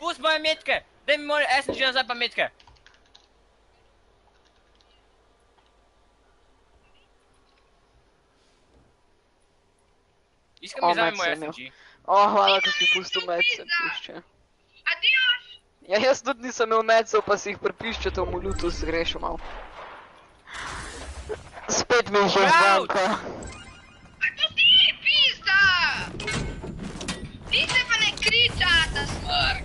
Pust moje metke! Daj mi moje SMG nazaj pa metke! Iskaj mi zdaj moj SMG. Hvala, da si pustil medse, pišče. Adios! Ja, jaz tudi nisem imel medcev, pa si jih pripišče, to mu lutu zgrešil mal. Spet mi že zvanka. A to ti, pizda! Ti se pa ne kriča, ta smrk!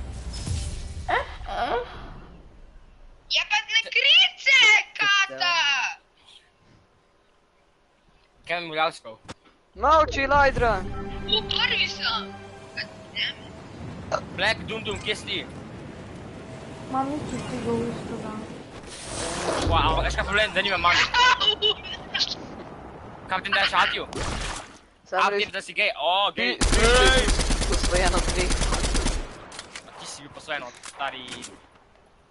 Ja pa ne kriče, kata! Kaj mi vljavskal? Mauči, Lajdra! Prvi sem! Black-DumDum, kje si ti? Mami, če ti ga isto da. Wow, veš kaj problem, da nimam mami. Kam ti daš Atiju? Atiju, da si gej, gej, gej! Posvojeno dve. Ti si bil posvojen od stari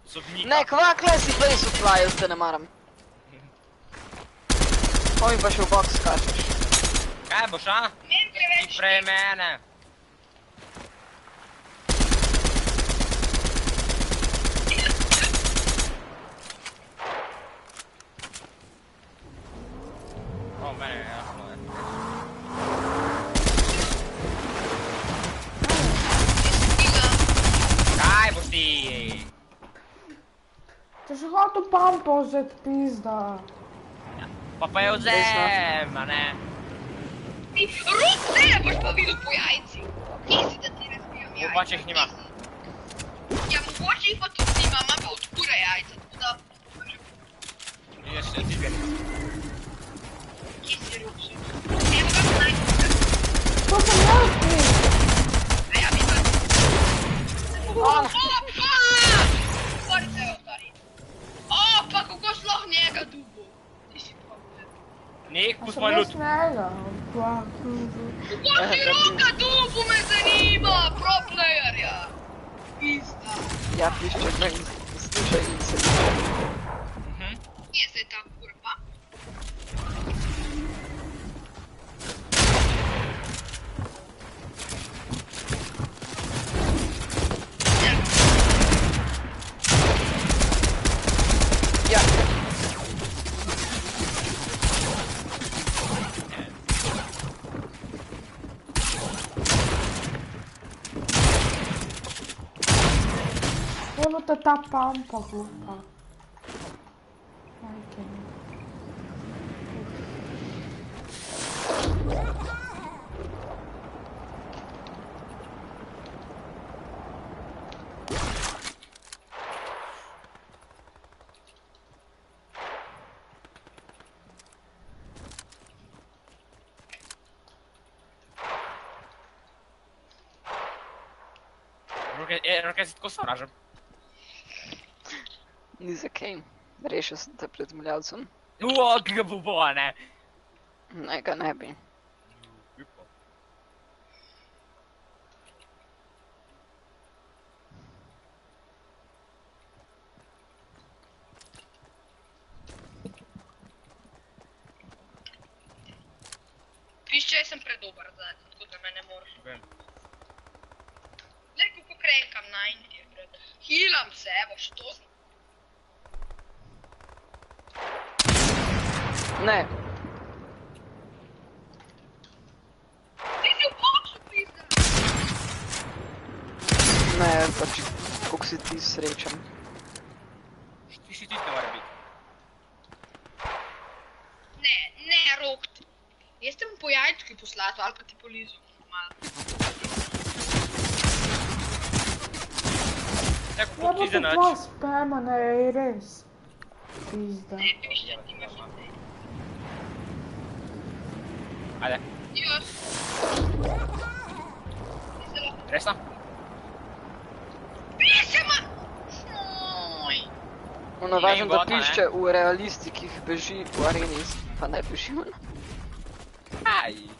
sodnika. Ne, kvakle si base supply, jaz te ne maram. Ko mi pa še v box skačeš. Kaj boš, a? Ti prej mene. O, mene je jasno, ne. Kaj boš ti? Če si hotel pampa vzet, pizda. Pa je vzem, a ne? Rok se, boš pa videl po jajci. Kje si, da ti ne zbijam jajca? Mogoče jih nima. Ja, mogoče jih pa tudi nima, ima pa odkura jajca, tako da... Jaz še ti zbjem. Kje si Rok se? Evo ga najti. To sem jaz, pizda. A ja, mi pa... Opa! Sorry, Teo, sorry. Opa, kako sloh njega dubo. Ti si problem. Nek, pust Sem moj jaz loot. njega. Kako ti Roka dubo me zanima, pro playerja. Pizda. Ja, pišče, meni slušaj in se. Kje je zdaj ta kurva? Ja. Evo te ta pampa, glupa. Majke mi. Roke si tako sovražam. Ni za kaj. Rešil sem te pred mljavcem. Ki ga bo, a ne? Ne, ga ne bi. Pišče, jaz sem predober zdaj, tako da me ne moreš. Vem. Glej, kako krenkam na Indije, brat. Healam se, evo, što znam. Ne. Ti si v boksu, pizda! Ne, pač, koliko si ti srečen. Ti si tiste mora biti. Ne, Rok. Jaz te mu po jajčki poslato, ali pa ti po lizu. Malo. Tako, Ja, koliko pa ti za to noč? dva spema, ne, ej, res. Pizda. Ne, pišče, ti imaš zdaj. Ajde, Adios. resno? Pišče, ma! Oj. Ono važno, da bota, ne? pišče v realistikih beži v areni, pa ne beži v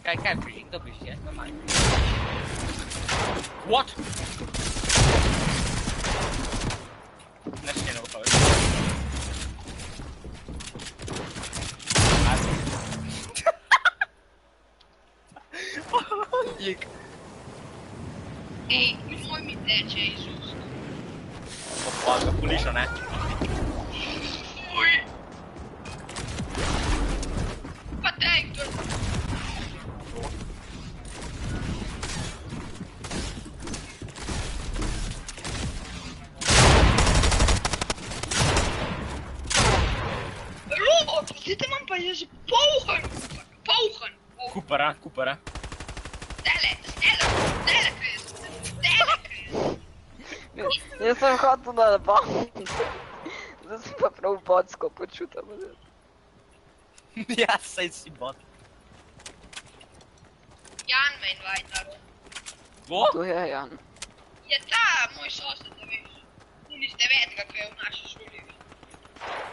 Kaj priži, kdo priži, jaz normalno. What? Nešto je naukao. Jik. Ej, nemoj mi teče iz ust. Pa ga puliša, ne? Uj. Pa traktor. Dit man pa je že pouchen. Pouchen. Kupera. Stelle, Chris. Jaz sem hotel na bom. Zdaj sem pa prav botsko počutil. Ja, saj si bot. Jan me invajtaru. Bo? To je Jan. Je ta moj sosed, da veš. Pun iz 9, ki je v naši šoli.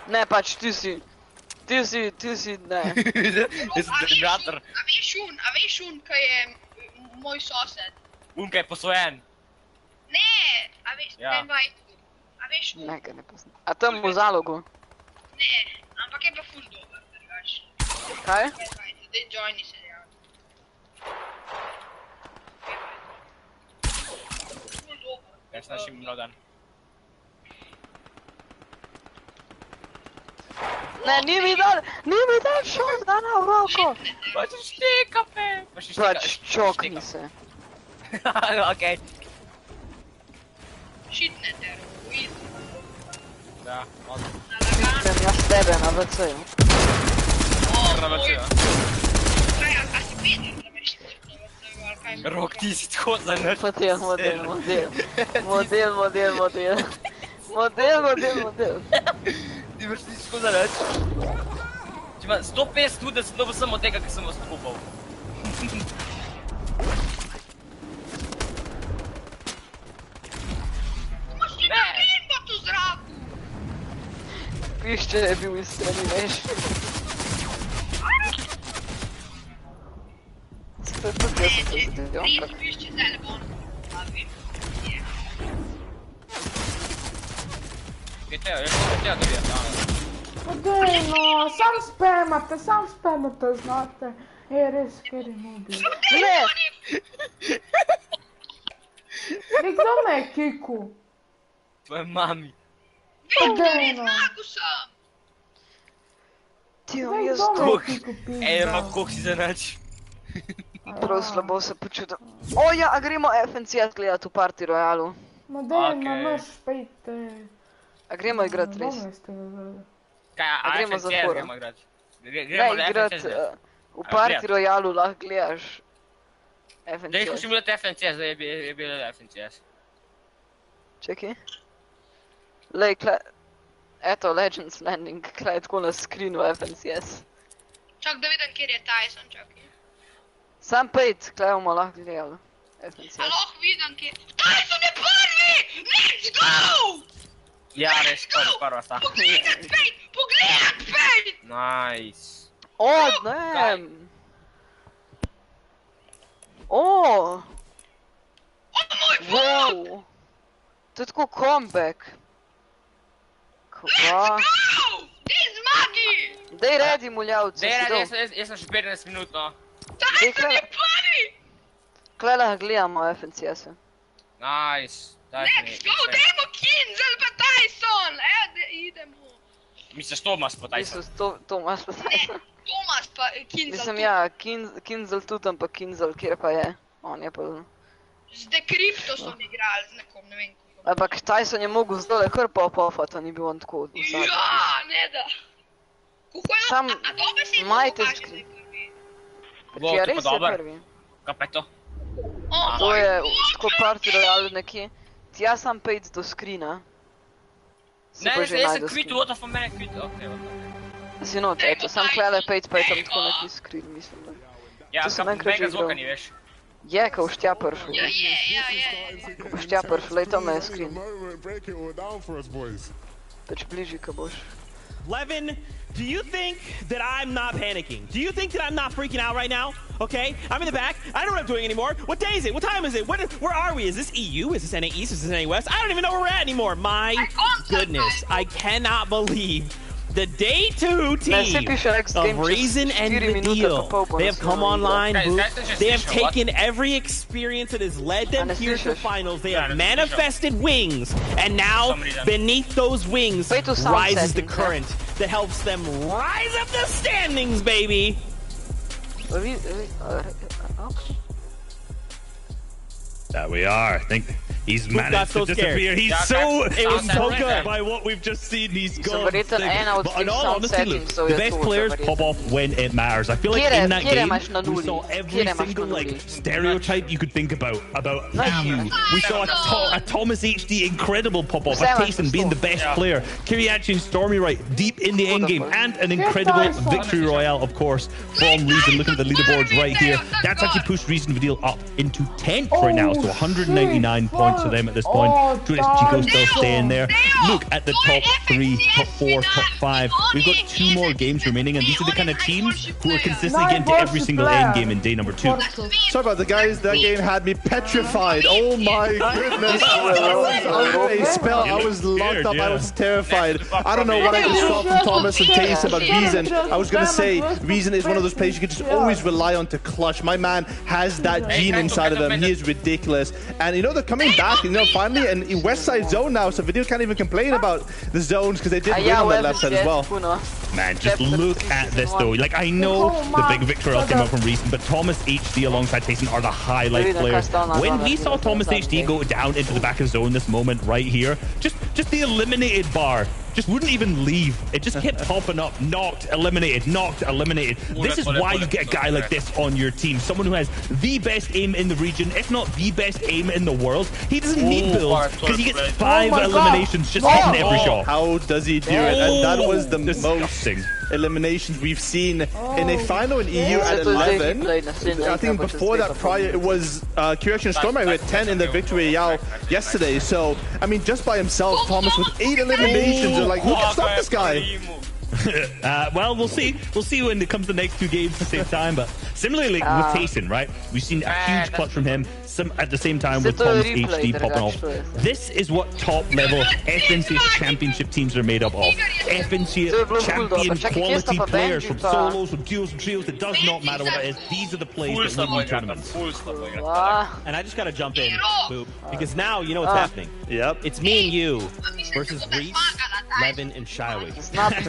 Ne, pač ti si, ne. Jaz sem terminator. A veš un, ki je moj sosed? Unka je posvojen. Ne, a veš, Ja. ne invajtaru. A veš un? Ne, ga ne poznam. A tam v zalogu? Ne, ampak je pa ful dober, drugač. Kaj? Zdaj joini se javlja. Ful dober. Kaj s našim Logan? Ne, ni mi dal shotguna v roko. Pač štika, pe. Pač čokni se. Okej. Šitne ter, uid. Da, malo. Nalagan. Grem jaz tebe na WC-ju. Na vrčijo. Kaj, a si Peter, da me šitne na vrcu, ali kaj? Rok, ti si tako za nič. Model. Ti boš ti tako za nič. Če ima 150 tudi, da sem dobil samo tega, ki sem vas kupal. Imaš ti na aimbot v zraku? Pišče je bil iz strani, veš. To je tudi jaz sem se zdel, ampak... Pišče zdaj bon. Kaj Teo, jaz sem Teo dobil. Dajno, sam spamate, znate. Res, ker je mobil. Ne! Kdo me je kiku? Tvoje mami. Res zmagu sem! Ti Daj, jaz kdo me to... je kiku pizda? Ej, ma koliko si za nič. Prav slabo se počutim. O ja, a gremo FNCS gledat v Party Royalu. Ma daj, ma Okej. naš pejte. A gremo igrat res? Dobro ste ga vedeli. Kaj, A gremo za FNCS foro? gremo igrat? Ne, Gremo na igrat FNCS. v Party Royalu lahko gledaš Daj, FNCS. skušam gledati FNCS, zdaj je bil FNCS. Čekaj. Lej, kle... Eto, Legends Landing, kle je tako na screenu FNCS. Čak da vidim, kjer je Tyson, čakaj. Sam pejt, kle bomo lahko gledali FNCS. A lahko vidim, kjer... Tyson je prvi! Let's go! Ja, res, prva sta. Pogledat pejt! Nice. O, ne! O! O moj bog! Wow! To je tako comeback. Kva? Go! Ti zmagi! Dej redi, muljavci, Dej, si dol. jaz sem še 15 minut, no. Tyson je prvi! Kle lahko gledamo FNCS-e. Nice. Let's go, dajmo Kinzel pa Tyson! Evo, idemo. Misliš Tomas po Tyson? Mislim, Tomas pa Tyson. Tomas pa Kinzel. Mislim, ja, Kinzel tudi, ampak Kinzel, kjer pa je? On je pa... Z Decrypto so igrali, z nekom, ne vem kako. Ampak Tyson je mogel zdole kar pop-offat, a ni bil on tako od vsega. Ja, ne da. Kako je Sam a to bi si majte pokaže, skri- da je prvi. Bo, Ki je ti pa res je dober. prvi. Kaj pa je to? O To moj je bog, tako Party Royale nekje. Tja sam pejt do screena. Si Ne, pa jaz že sem najdel kvit, screen. what of a mene kvit, okej. Si not, eto, sam klele pejt pa je tam tako neki screen, mislim da. Ja, To sem kam enkrat že mega zvoka igral. ni, veš. Je, ko v štja pršel. Ja, je. Ko v štja pršel, lej tam je screen. Break it all down for us, boys. Peč bližji, ko boš. Levin, do you think that I'm not panicking? Do you think that I'm not freaking out right now? Okay, I'm in the back. I don't know what I'm doing anymore. What day is it? What time is it? Where are we? Is this EU? Is this NA East? Is this NA West? I don't even know where we're at anymore. My goodness, I cannot believe the day 2 team of Reason and Vidil. They have come online, they have taken every experience that has led them here to finals. They have manifested wings, and now beneath those wings rises the current that helps them rise up the standings, baby. There we are. I think he's managed to disappear. He's it was so good by what we've just seen. He's gone. But in all honesty, look, the best players pop off when it matters. I feel like in that game, we saw every single like stereotype you could think about EU. We saw a Thomas HD incredible pop off, a Tayson being the best player, Kiriachi and Stormy right deep in the end game, and an incredible victory royale, of course, from Reason. Looking at the leaderboards right here, that's actually pushed Reason Vidil up into 10th right now. So 199 points for them at this point. Chico still staying there. Look at the top 3, top 4, top 5. We've got 2 more games remaining, and these are the kind of teams who are consistently getting to every single end game in day number 2. Sorry about the guys. That game had me petrified. Oh my goodness! I was locked up. I was terrified. I don't know what I just saw from Thomas and Tace about Reason. I was gonna say Reason is one of those players you can just always rely on to clutch. My man has that gene inside of him. He is ridiculous. And you know, they're coming back, you know, finally, and in West Side zone now, so Vidil can't even complain about the zones because they did win on that left side as well. Man, just look at this though. Like, I know the big victory came out from Reason, but Thomas HD alongside Tayson are the highlight players. When we saw Thomas HD go down into the back of zone this moment right here, just the eliminated bar just wouldn't even leave. It just kept popping up. Knocked, eliminated, knocked, eliminated. This is why you get a guy like this on your team. Someone who has the best aim in the region, if not the best aim in the world. He doesn't need builds because he gets 5 eliminations just hitting every shot. How does he do it? And that was the most eliminations we've seen in a final in EU at 11. I think before that, prior, it was Kiriachi and Stormy who had 10 in the victory royale yesterday. So, I mean, just by himself, Thomas with 8 eliminations. Like, who can stop this guy? Well, we'll see. We'll see when it comes to the next 2 games at the same time. But similarly, with Tayson, right? We've seen a huge clutch from him. At the same time with Thomas HD popping off. This is what top-level FNCS championship teams are made up of. FNCS champion quality players from solos, from duos, from trios. It does not matter what it is. These are the players that win tournaments. And I just gotta jump in, Boop, because now you know what's happening. Yep. It's me and you versus Reese, Levin, and Shyway.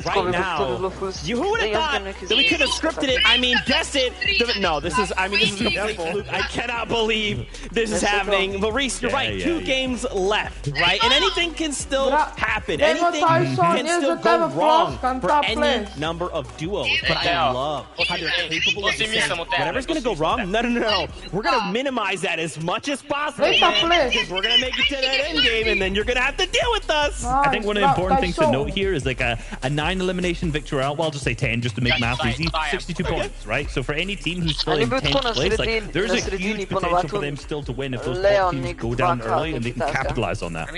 Right now, who would have thought that we could have scripted it? I mean, guess it. No, this is complete fluke. I cannot believe this is happening. But Reese, you're right. 2 games left, right? And anything can still happen. Anything can still go wrong for any number of duos. But I love how they're capable of this. Whatever's going to go wrong, no. We're going to minimize that as much as possible. Because we're going to make it to that end game, and then you're going to have to deal with us. I think one of the important things to note here is like a 9 elimination victory out. Well, I'll just say 10 just to make math easy. 62 points, right? So for any team who's still in 10th place, like, there's a huge potential for them still to win if those top teams go down early and they can capitalize on that.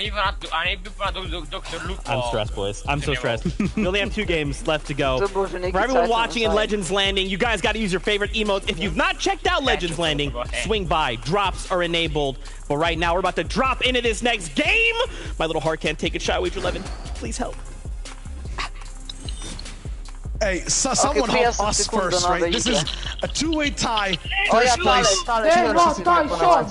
I'm stressed, boys. I'm so stressed. We only have 2 games left to go. For everyone watching in Legends Landing, you guys got to use your favorite emotes. If you've not checked out Legends Landing, swing by. Drops are enabled. But right now, we're about to drop into this next game. My little heart can't take it. Shyway 11, please help. Hey, someone help us first, right? This is a 2-way tie. First place.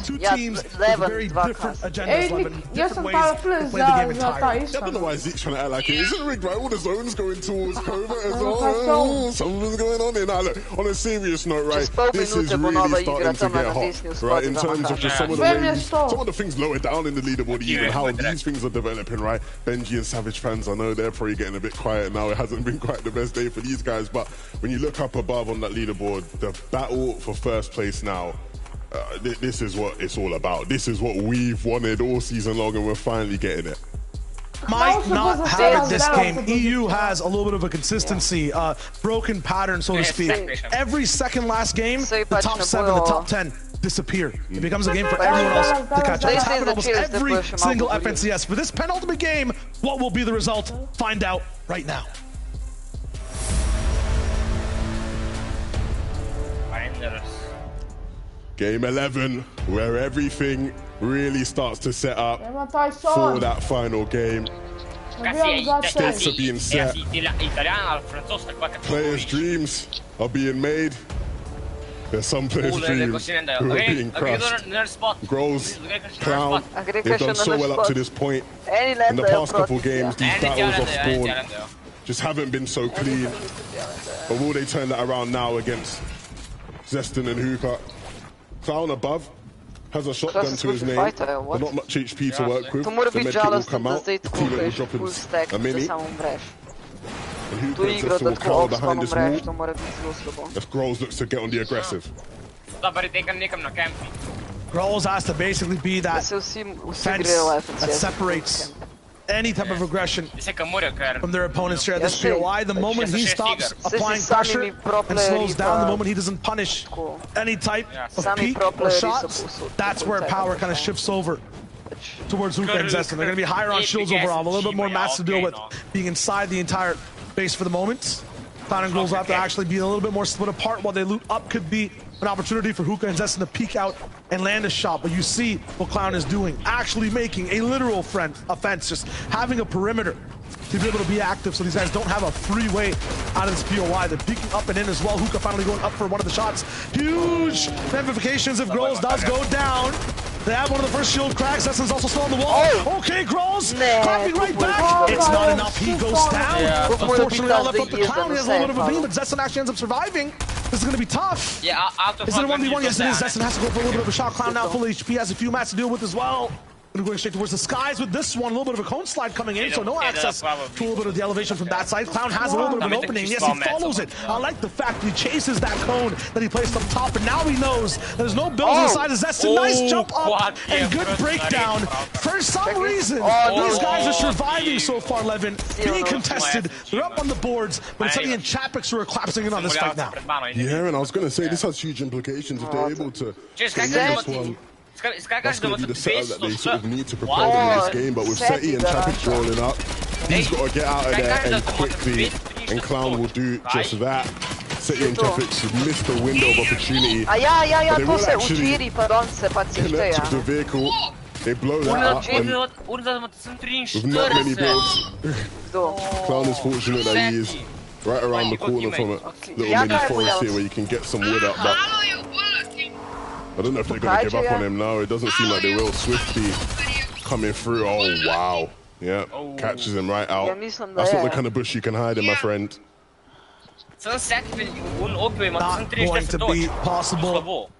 2 teams with very different agendas, different ways to play the game entirely. I don't know why Zeke's trying to act like it. Isn't it rigged, right? All the zones going towards Covert as well. Something's going on here. Now, look, on a serious note, right, this is really starting to get hot, right? In terms of just some of the things lower down in the leaderboard, even how these things are developing, right? Benji and Savage fans, I know they're probably getting a bit quiet now. It hasn't been quite the best day for these guys, but when you look up above on that leaderboard, the battle for first place now, this is what it's all about. This is what we've wanted all season long, and we're finally getting it. Might not have it this game. EU has a little bit of a consistency, broken pattern, so to speak. Every second last game, the top 7, the top 10 disappear. It becomes a game for everyone else to catch up. It's happened almost every single FNCS. For this penultimate game, what will be the result? Find out right now. Game 11, where everything really starts to set up for that final game. States are being set. Players' dreams are being made. There's some players' dreams who are being crushed. Grows, Clown, they've done so well up to this point. In the past couple games, these battles off spawn just haven't been so clean. But will they turn that around now against Zeston and Hookah? Clown above has a shotgun to his name, but not much HP to work with. The medkit will come out, the teammate will drop him a mini. And Hookah and Zeston will cower behind this wall as Grows looks to get on the aggressive. Grows has to basically be that fence that separates any type of aggression from their opponent's share. This POI, the moment he stops applying pressure and slows down, the moment he doesn't punish any type of peek or shots, that's where power kind of shifts over towards Hookah and Zeston. They're going to be higher on shields overall, a little bit more mats to deal with, being inside the entire base for the moment. Clown and Grows have to actually be a little bit more split apart while they loot up. Could be an opportunity for Hookah and Zeston to peek out and land a shot, but you see what Clown is doing, actually making a literal offense, just having a perimeter to be able to be active so these guys don't have a free way out of this POI. They're peeking up and in as well. Hookah finally going up for one of the shots. Huge ramifications if Grows does go down. They have one of the first shield cracks. Zeston's also still on the wall. Okay, Grows clapping right back. It's not enough. He goes down. Unfortunately, all left up the Clown. He has a little bit of a beam, but Zeston actually ends up surviving. This is going to be tough. Yeah, is it a 1v1? Yes, it is. Zeston has to go for a little bit of a shot. Clown now full HP, has a few mats to deal with as well. Going straight towards the skies with this one. A little bit of a cone slide coming in, so no access to a little bit of the elevation from that side. Clown has a little bit of an opening. Yes, he follows it. I like the fact that he chases that cone that he placed up top, and now he knows there's no builds inside of Zeston. Nice jump up and good breakdown. For some reason, these guys are surviving so far, Levin. Being contested. They're up on the boards, but it's the Enchapix who are collapsing in on this fight now. Yeah, and I was going to say, this has huge implications if they're able to win this one. That's going to be the setup that they sort of need to prepare in this game, but with Seti and Chapik rolling up, he's got to get out of there and quickly, and Clown will do just that. Seti and Chapik missed the window of opportunity, but they will actually connect to the vehicle. They blow that up with not many builds. Clown is fortunate that he is right around the corner from a little mini forest here where you can get some wood up, but I don't know if they're going to give up on him now. It doesn't seem like they will. Swifty coming through. Oh, wow. Yeah, catches him right out. That's not the kind of bush you can hide in, my friend. Not going to be possible.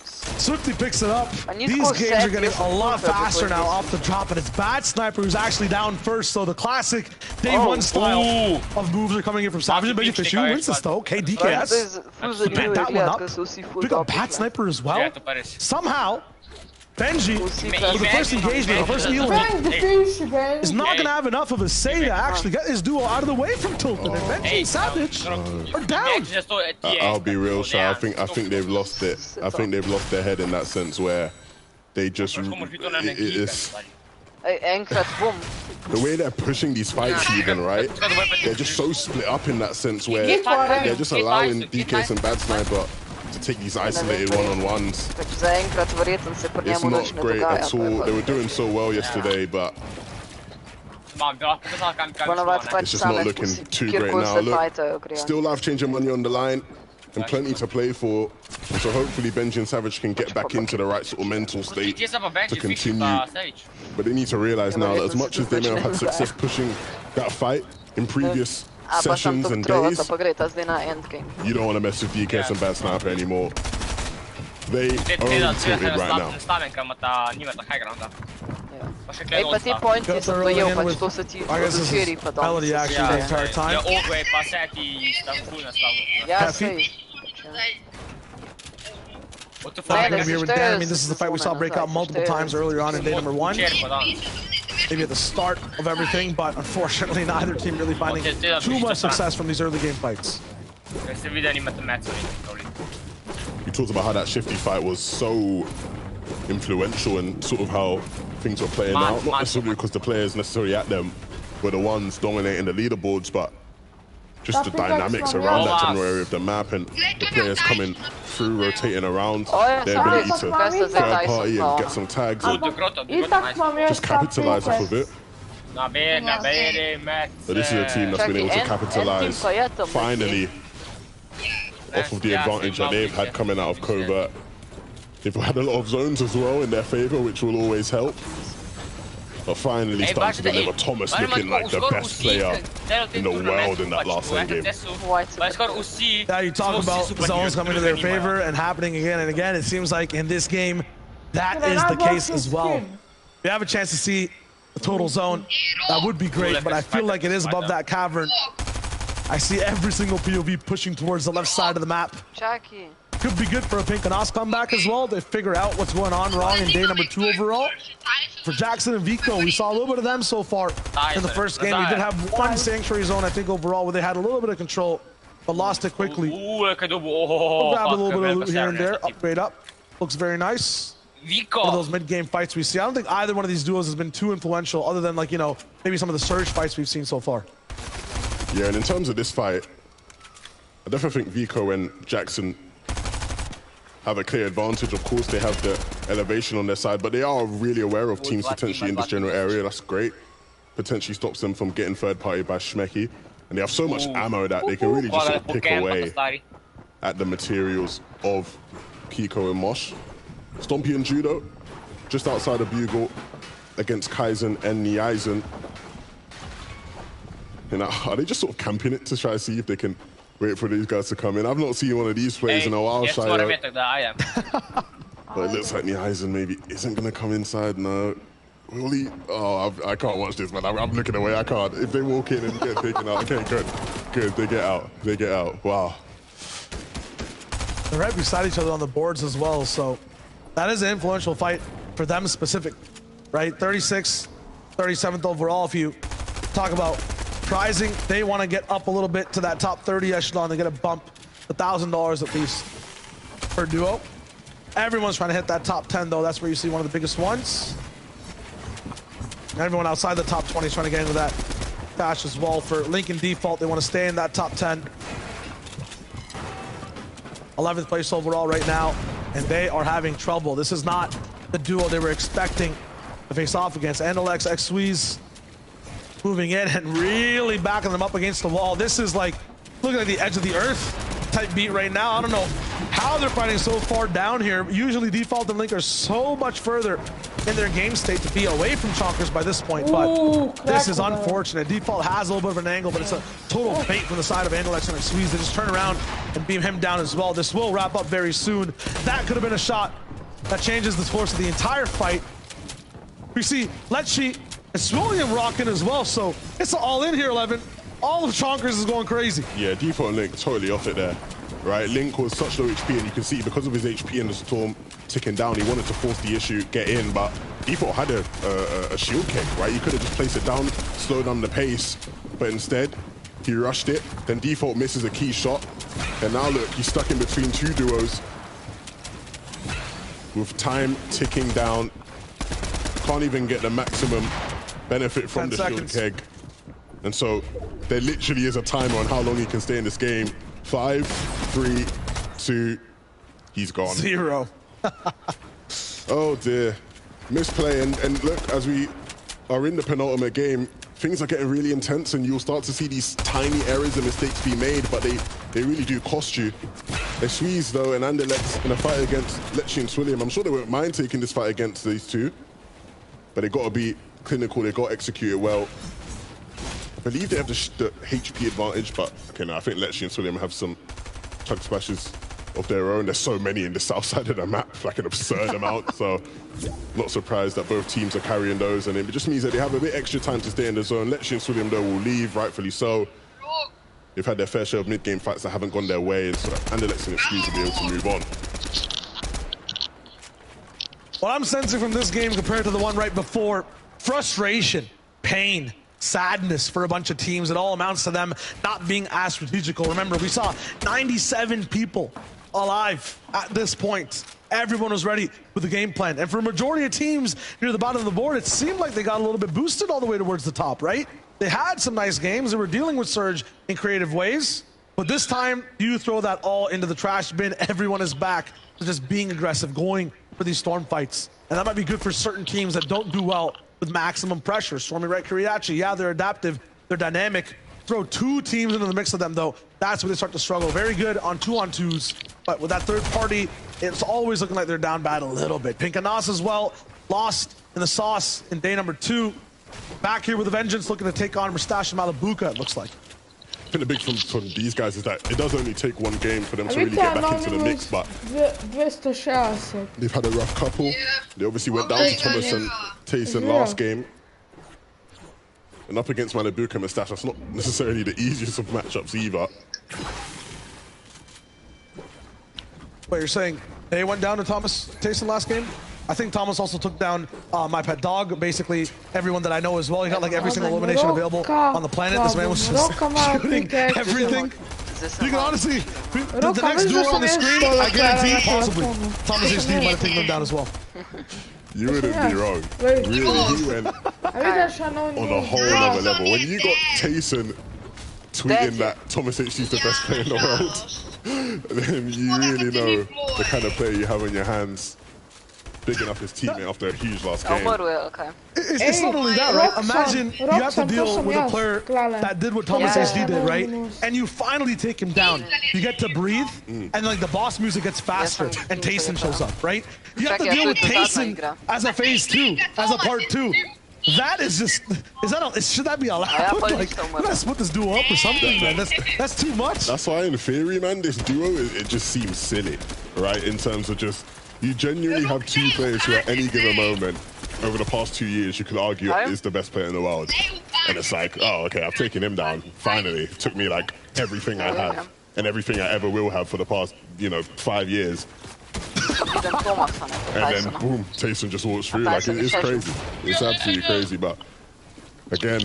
Swifty picks it up. These games are getting a lot faster now off the drop, and it's Bad Sniper who's actually down first, so the classic day one style of moves are coming in from Savage. Benji Fishu wins this though. Okay, DKS. Pick that one up. Pick up Bad Sniper as well. Somehow, Benji, for the first engagement, the first element, is not going to have enough of a say to actually get his duo out of the way from Tilted. And Benji and Savage are down. I'll be real, Shy. I think they've lost it. I think they've lost their head in that sense where they just... It's, the way they're pushing these fights even, right? They're just so split up in that sense where they're just allowing DKS and Bad Sniper to take these isolated one-on-ones. It's not great at all. They were doing so well yesterday, but it's just not looking too great now. Look, still life-changing money on the line and plenty to play for. So hopefully Benji and Savage can get back into the right sort of mental state to continue. But they need to realize now that as much as they may have had success pushing that fight in previous sessions and days, you don't want to mess with DKS and Bad Sniper anymore. They are tilted right now. Ej, pa ti pointi sem dojel, pač to se ti odločiri pa dam. Melody actually the entire time. Ja, sej. Here with Dan. I mean, this is the fight we saw break out multiple times earlier on in day number 1. Maybe at the start of everything, but unfortunately neither team really finding too much success from these early game fights. We talked about how that Shifty fight was so influential and sort of how things were playing out. Not necessarily because the players necessarily at them were the ones dominating the leaderboards, but just the dynamics around that general area of the map and the players coming through, rotating around, their ability to third party and get some tags and just capitalize off of it. Va bene, Matt. But this is a team that's been able to capitalize finally off of the advantage that they've had coming out of covert. They've had a lot of zones as well in their favor, which will always help. But finally starting to deliver. Thomas looking like the best player in the world in that last game. Yeah, you talk about zones coming to their favor and happening again and again. It seems like in this game, that is the case as well. If you have a chance to see the total zone, that would be great, but I feel like it is above that cavern. I see every single POV pushing towards the left side of the map. Could be good for a Pink and Os comeback as well. They figure out what's going on wrong in day number 2 overall. For Jackson and Vico, we saw a little bit of them so far in the first game. We did have one Sanctuary zone, I think, overall, where they had a little bit of control, but lost it quickly. We'll grab a little bit of loot here and there. Upgrade up. Looks very nice. One of those mid-game fights we see. I don't think either one of these duos has been too influential, other than, like, you know, maybe some of the Surge fights we've seen so far. Yeah, and in terms of this fight, I definitely think Vico and Jackson have a clear advantage. Of course, they have the elevation on their side, but they are really aware of teams potentially in this general area. That's great. Potentially stops them from getting third party by Shmeki. And they have so much ammo that they can really just sort of pick away at the materials of Pico and Mosh. Stompy and Judo, just outside of Bugle against Kaizen and Niaizen. You know, are they just sort of camping it to try to see if they can wait for these guys to come in? I've not seen one of these plays in a while, Shia. But it looks like Niaizen maybe isn't going to come inside. No. Will he? Oh, I can't watch this, man. I'm looking away. I can't. If they walk in and get taken out, okay, good. Good. They get out. They get out. Wow. They're right beside each other on the boards as well, so that is an influential fight for them specific, right? 36th, 37th overall. If you talk about prizing, they want to get up a little bit to that top 30 echelon. They get a bump, $1,000 at least per duo. Everyone's trying to hit that top 10 though. That's where you see one of the biggest ones. And everyone outside the top 20 is trying to get into that cash as well. For Link and Default, they want to stay in that top 10. 11th place overall right now, and they are having trouble. This is not the duo they were expecting to face off against. Andalex, X-Squeeze moving in and really backing them up against the wall. This is like looking like the edge of the earth type beat right now. I don't know how they're fighting so far down here. Usually Default and Link are so much further in their game state to be away from Chonkers by this point, but this is unfortunate. Default has a little bit of an angle, but it's a total bait from the side of Andalex and X-Squeeze. They just turn around and beam him down as well. This will wrap up very soon. That could have been a shot that changes the course of the entire fight. We see Letchi and Swilliam rocking as well, so it's all in here, 11. All of Chonkers is going crazy. Yeah, Default and Link totally off it there. Right, Link was such low HP, and you can see because of his HP and the storm ticking down, he wanted to force the issue, get in, but Default had a shield kick, right? You could have just placed it down, slow down the pace, but instead, he rushed it. Then Default misses a key shot, and now look, he's stuck in between two duos with time ticking down. Can't even get the maximum benefit from the shield keg. And so there literally is a timer on how long he can stay in this game. 5, 3, 2, he's gone. 0. Oh dear. Misplay, and look, as we are in the penultimate game, things are getting really intense, and you'll start to see these tiny errors and mistakes be made, but they really do cost you. X-Squeeze though, and Andalex in a fight against Letchi and Swilliam. I'm sure they won't mind taking this fight against these two, but they got to be clinical, they got to execute it well. I believe they have the HP advantage, but okay, no, I think Letchi and Swilliam have some chug splashes of their own. There's so many in the south side of the map, like an absurd amount, so not surprised that both teams are carrying those, and it just means that they have a bit extra time to stay in the zone. Letchi and Swilliam though will leave, rightfully so. They've had their fair share of mid-game fights that haven't gone their way, and so Andalex and X-Squeeze will be able to move on. What I'm sensing from this game compared to the one right before, frustration, pain, sadness for a bunch of teams. It all amounts to them not being as strategical. Remember, we saw 97 people alive at this point. Everyone was ready with the game plan. And for a majority of teams near the bottom of the board, it seemed like they got a little bit boosted all the way towards the top, right? They had some nice games. They were dealing with Surge in creative ways. But this time, you throw that all into the trash bin. Everyone is back to just being aggressive, going for these storm fights. And that might be good for certain teams that don't do well with maximum pressure. Stormy Red Kuriachi, yeah, they're adaptive, they're dynamic. Throw 2 teams into the mix of them, though. That's where they start to struggle. Very good on 2-on-2s, but with that third party, it's always looking like they're down bad a little bit. Pink and Nas as well, lost in the sauce in day number 2. Back here with a vengeance, looking to take on Mustache and Malabuka, it looks like. I think the big thing from these guys is that it does only take 1 game for them to really get back into the mix, but they've had a rough couple. Yeah. They obviously went down to Thomas and Tayson last game. And up against Malabuka and Mustache, that's not necessarily the easiest of matchups either. What, you're saying they went down to Thomas Tayson last game? I think Thomas also took down My Pet Dog, basically everyone that I know as well. He got like every single elimination available on the planet. This man was just shooting everything. You can honestly, the next duel on the screen, I guarantee, possibly, Thomas HD might have taken them down as well. You wouldn't be wrong. Really, he went on a whole other level. When you got Tayson tweeting that Thomas HD is the best player in the world, then you really know the kind of player you have on your hands. Big enough his teammate after a huge last game. It's not only that, right? Imagine you have to deal with a player that did what Thomas HD did, right? And you finally take him down. You get to breathe, and like the boss music gets faster, and Tayson shows up, right? You have to deal with Tayson as a phase 2, as a part 2. That is just, should that be allowed? Like, you gotta split this duo up or something, man. That's too much. That's why in theory, man, this duo, it just seems silly, right? In terms of just, you genuinely have 2 players who at any given moment over the past 2 years you could argue is the best player in the world. And it's like, oh, okay, I've taken him down. Finally. It took me like everything I have and everything I ever will have for the past, 5 years. And then boom, Tayson just walks through. Like, it's crazy. It's absolutely crazy. But again,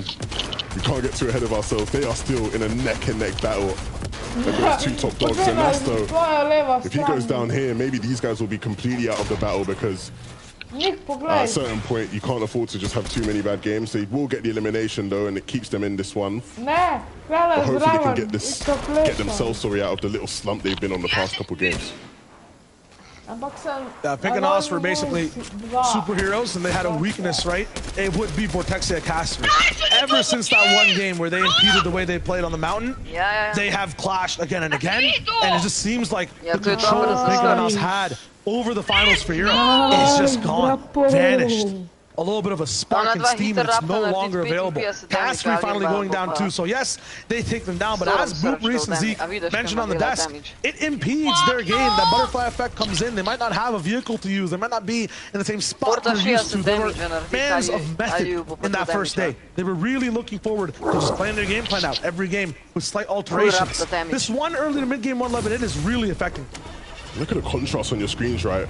we can't get too ahead of ourselves. They are still in a neck-and-neck battle. Those 2 top dogs, and that's though, if he goes down here, maybe these guys will be completely out of the battle because at a certain point you can't afford to just have too many bad games. They will get the elimination though, and it keeps them in this one. But hopefully they can get themselves sorry out of the little slump they've been on the past couple games. Pink and Us were basically superheroes, and they had a weakness, right? It would be Vortexia Caster. Ever since that 1 game where they impeded the way they played on the mountain, they have clashed again and again, and it just seems like the control Pink and Us had over the finals for Europe is just gone, vanished. A little bit of a spark and steam, and it's no longer available. Caster finally going down too, so yes, they take them down, but as Boop, Reese, and Zeke mentioned on the desk, it impedes their game. That butterfly effect comes in. They might not have a vehicle to use. They might not be in the same spot they're used to. They were fans of method in that first day. They were really looking forward to just playing their game plan out every game with slight alterations. This one early to mid-game 1-11 is really affecting. Look at the contrast on your screens, right?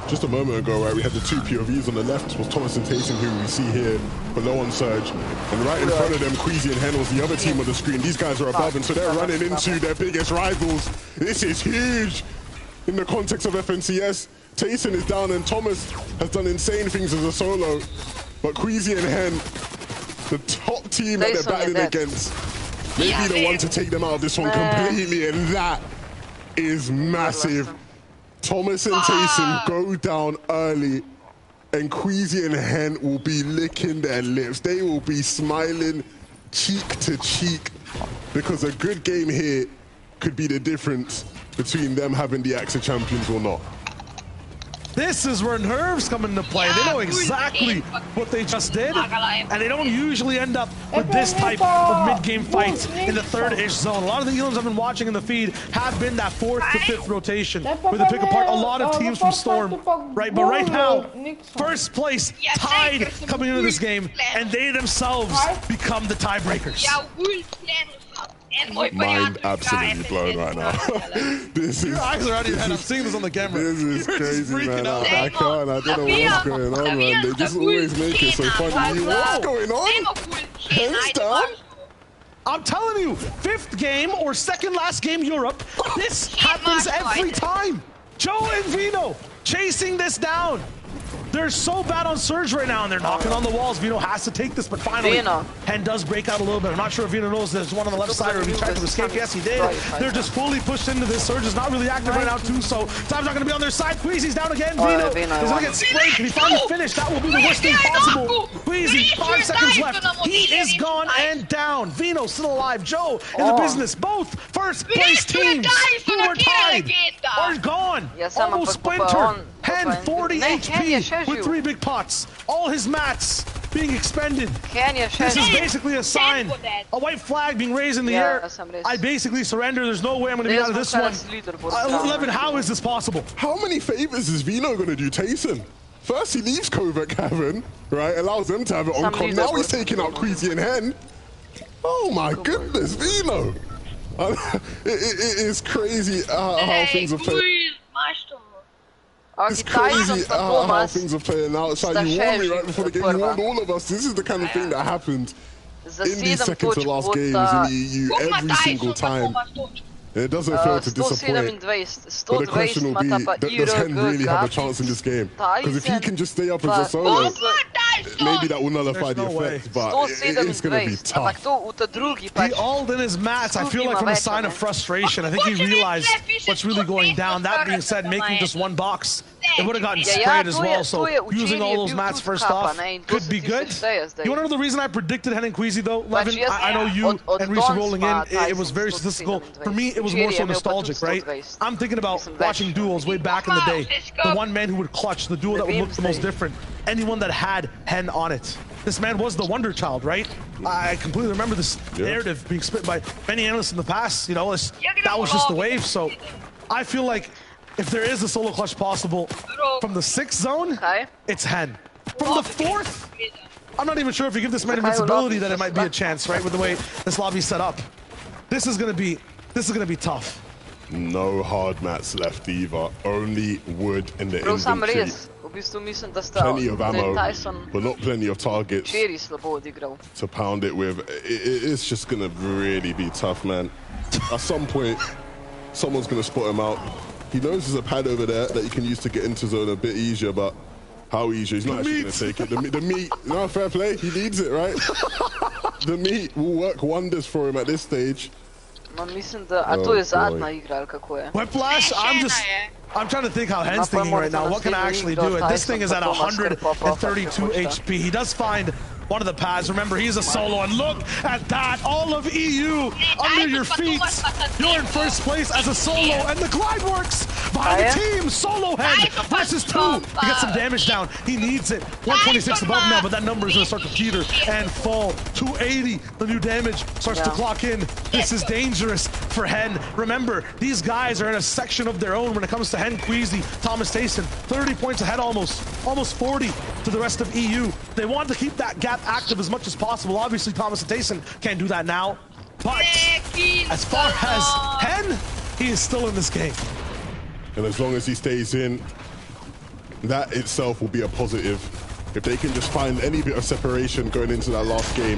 Just a moment ago, right, we had the 2 POVs on the left was Thomas and Tayson, who we see here below on Surge. And right in front of them, Queasy and Hen was the other team on the screen. These guys are above, and so they're running into their biggest rivals. This is huge in the context of FNCS. Tayson is down, and Thomas has done insane things as a solo. But Queasy and Hen, the top team that they're battling against, may be the one to take them out of this one completely, and that is massive. Thomas and Tayson go down early, and Queasy and Hen will be licking their lips. They will be smiling cheek to cheek, because a good game here could be the difference between them having the Axe of Champions or not. This is where nerves come into play. They know exactly what they just did, and they don't usually end up with this type of mid-game fights in the 3rd-ish zone. A lot of the Elams I've been watching in the feed have been that 4th to 5th rotation, where they pick apart a lot of teams from Storm, right? But right now, first place tied coming into this game, and they themselves become the tiebreakers. Mind absolutely blown right now. This is, your eyes are out of your head. I'm seeing this on the camera. This is crazy, man. I can't. I don't know what's going on, man. They just always make it so funny. What's going on? Hands down? I'm telling you, 5th game or 2nd last game Europe, this happens every time. Joe and Vino chasing this down. They're so bad on Surge right now, and they're knocking on the walls. Vino has to take this, but finally, Hen does break out a little bit. I'm not sure if Vino knows there's one on the left side, or if he tried to escape. Yes, he did. They're just fully pushed into this. Surge is not really active right now, too, so time's not going to be on their side. Queasy's down again. Vino is going to get sprayed. Can he finally finish? That will be the worst thing possible. Queasy, 5 seconds left. He is gone and down. Vino still alive. Joe in the business. Both first place teams who were tied are gone. Almost splintered. Hen 40 HP with 3 big pots. All his mats being expended. This is basically a sign. A white flag being raised in the air. I basically surrender. There's no way I'm going to be out of this one. 11, how is this possible? How many favors is Vino going to do Tayson? First he leaves Covert Cavern, right? Allows them to have it on con. Now he's taking out Queasy and Hen. Oh my goodness, Vino. It is crazy how things are playing. It's crazy how things are playing out. So you warned me right before the game. You warned all of us. This is the kind of thing that happened in these second to last games in the EU every single time. It doesn't fail to disappoint. But the question will be, does Hen really have a chance in this game? Because if he can just stay up as a solo, maybe that will nullify the effect, but it's going to be tough. He alled in his mats, I feel like, from a sign of frustration. I think he realized what's really going down. That being said, making just one box, it would have gotten sprayed as well, so using all those mats first off could be good. You want to know the reason I predicted Hen and Queasy, though, Levin? I know you and Reese are rolling in. It was very statistical. For me, it was more so nostalgic, right? I'm thinking about watching duels way back in the day. The one man who would clutch, the duel that would look the most different. Anyone that had Hen on it. This man was the Wonder Child, right? I completely remember this narrative being spit by many analysts in the past. You know, that was just the wave. So I feel like if there is a solo clutch possible from the 6th zone, it's Hen. From the 4th, I'm not even sure if you give this man invincibility that it might be a chance, right? With the way this lobby's set up. This is gonna be tough. No hard mats left either. Only wood in the inventory. Plenty of ammo, but not plenty of targets to pound it with. It's just gonna really be tough, man. At some point, someone's gonna spot him out. He knows there's a pad over there that he can use to get into zone a bit easier, but how easier? He's not actually gonna take it. The meat, no, fair play. He needs it, right? The meat will work wonders for him at this stage. Whiplash, I'm trying to think how Hen's thinking right now. What can I actually do? This thing is at 132 HP. He does find one of the pads. Remember, he's a solo, and look at that. All of EU under your feet. You're in first place as a solo, and the glide works behind the team. Solo Hen versus 2. He gets some damage down. He needs it. 126 above now, but that number is going to start to teeter and fall. 280. The new damage starts to clock in. This is dangerous for Hen. Remember, these guys are in a section of their own when it comes to Hen, Queasy, Thomas Tayson. 30 points ahead almost 40 to the rest of EU. They want to keep that gap active as much as possible. Obviously, Thomas and Tayson can't do that now. But as far as Hen, he is still in this game. And as long as he stays in, that itself will be a positive. If they can just find any bit of separation going into that last game,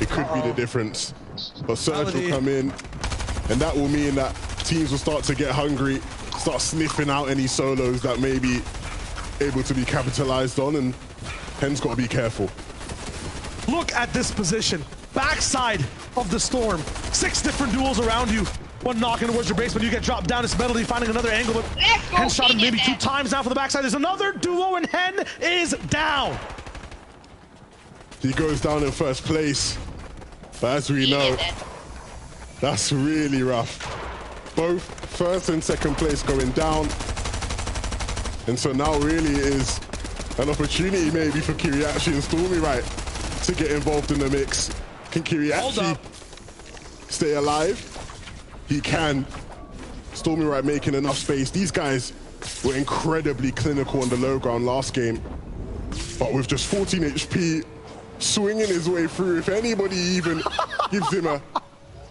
it could be the difference. But Surge will come in, and that will mean that teams will start to get hungry, start sniffing out any solos that may be able to be capitalized on, and Hen's got to be careful. Look at this position. Backside of the storm. 6 different duels around you. One knocking towards your base, but you get dropped down. It's Medley finding another angle, but Hen shot him maybe 2 times now for the backside. There's another duo, and Hen is down. He goes down in first place. But as we know, that's really rough. Both first and second place going down. And so now really is an opportunity maybe for Kiriachi and Stormy, right, to get involved in the mix. Can Kiriachi stay alive? He can. Stormy right making enough space. These guys were incredibly clinical on the low ground last game. But with just 14 HP, swinging his way through, if anybody even gives him a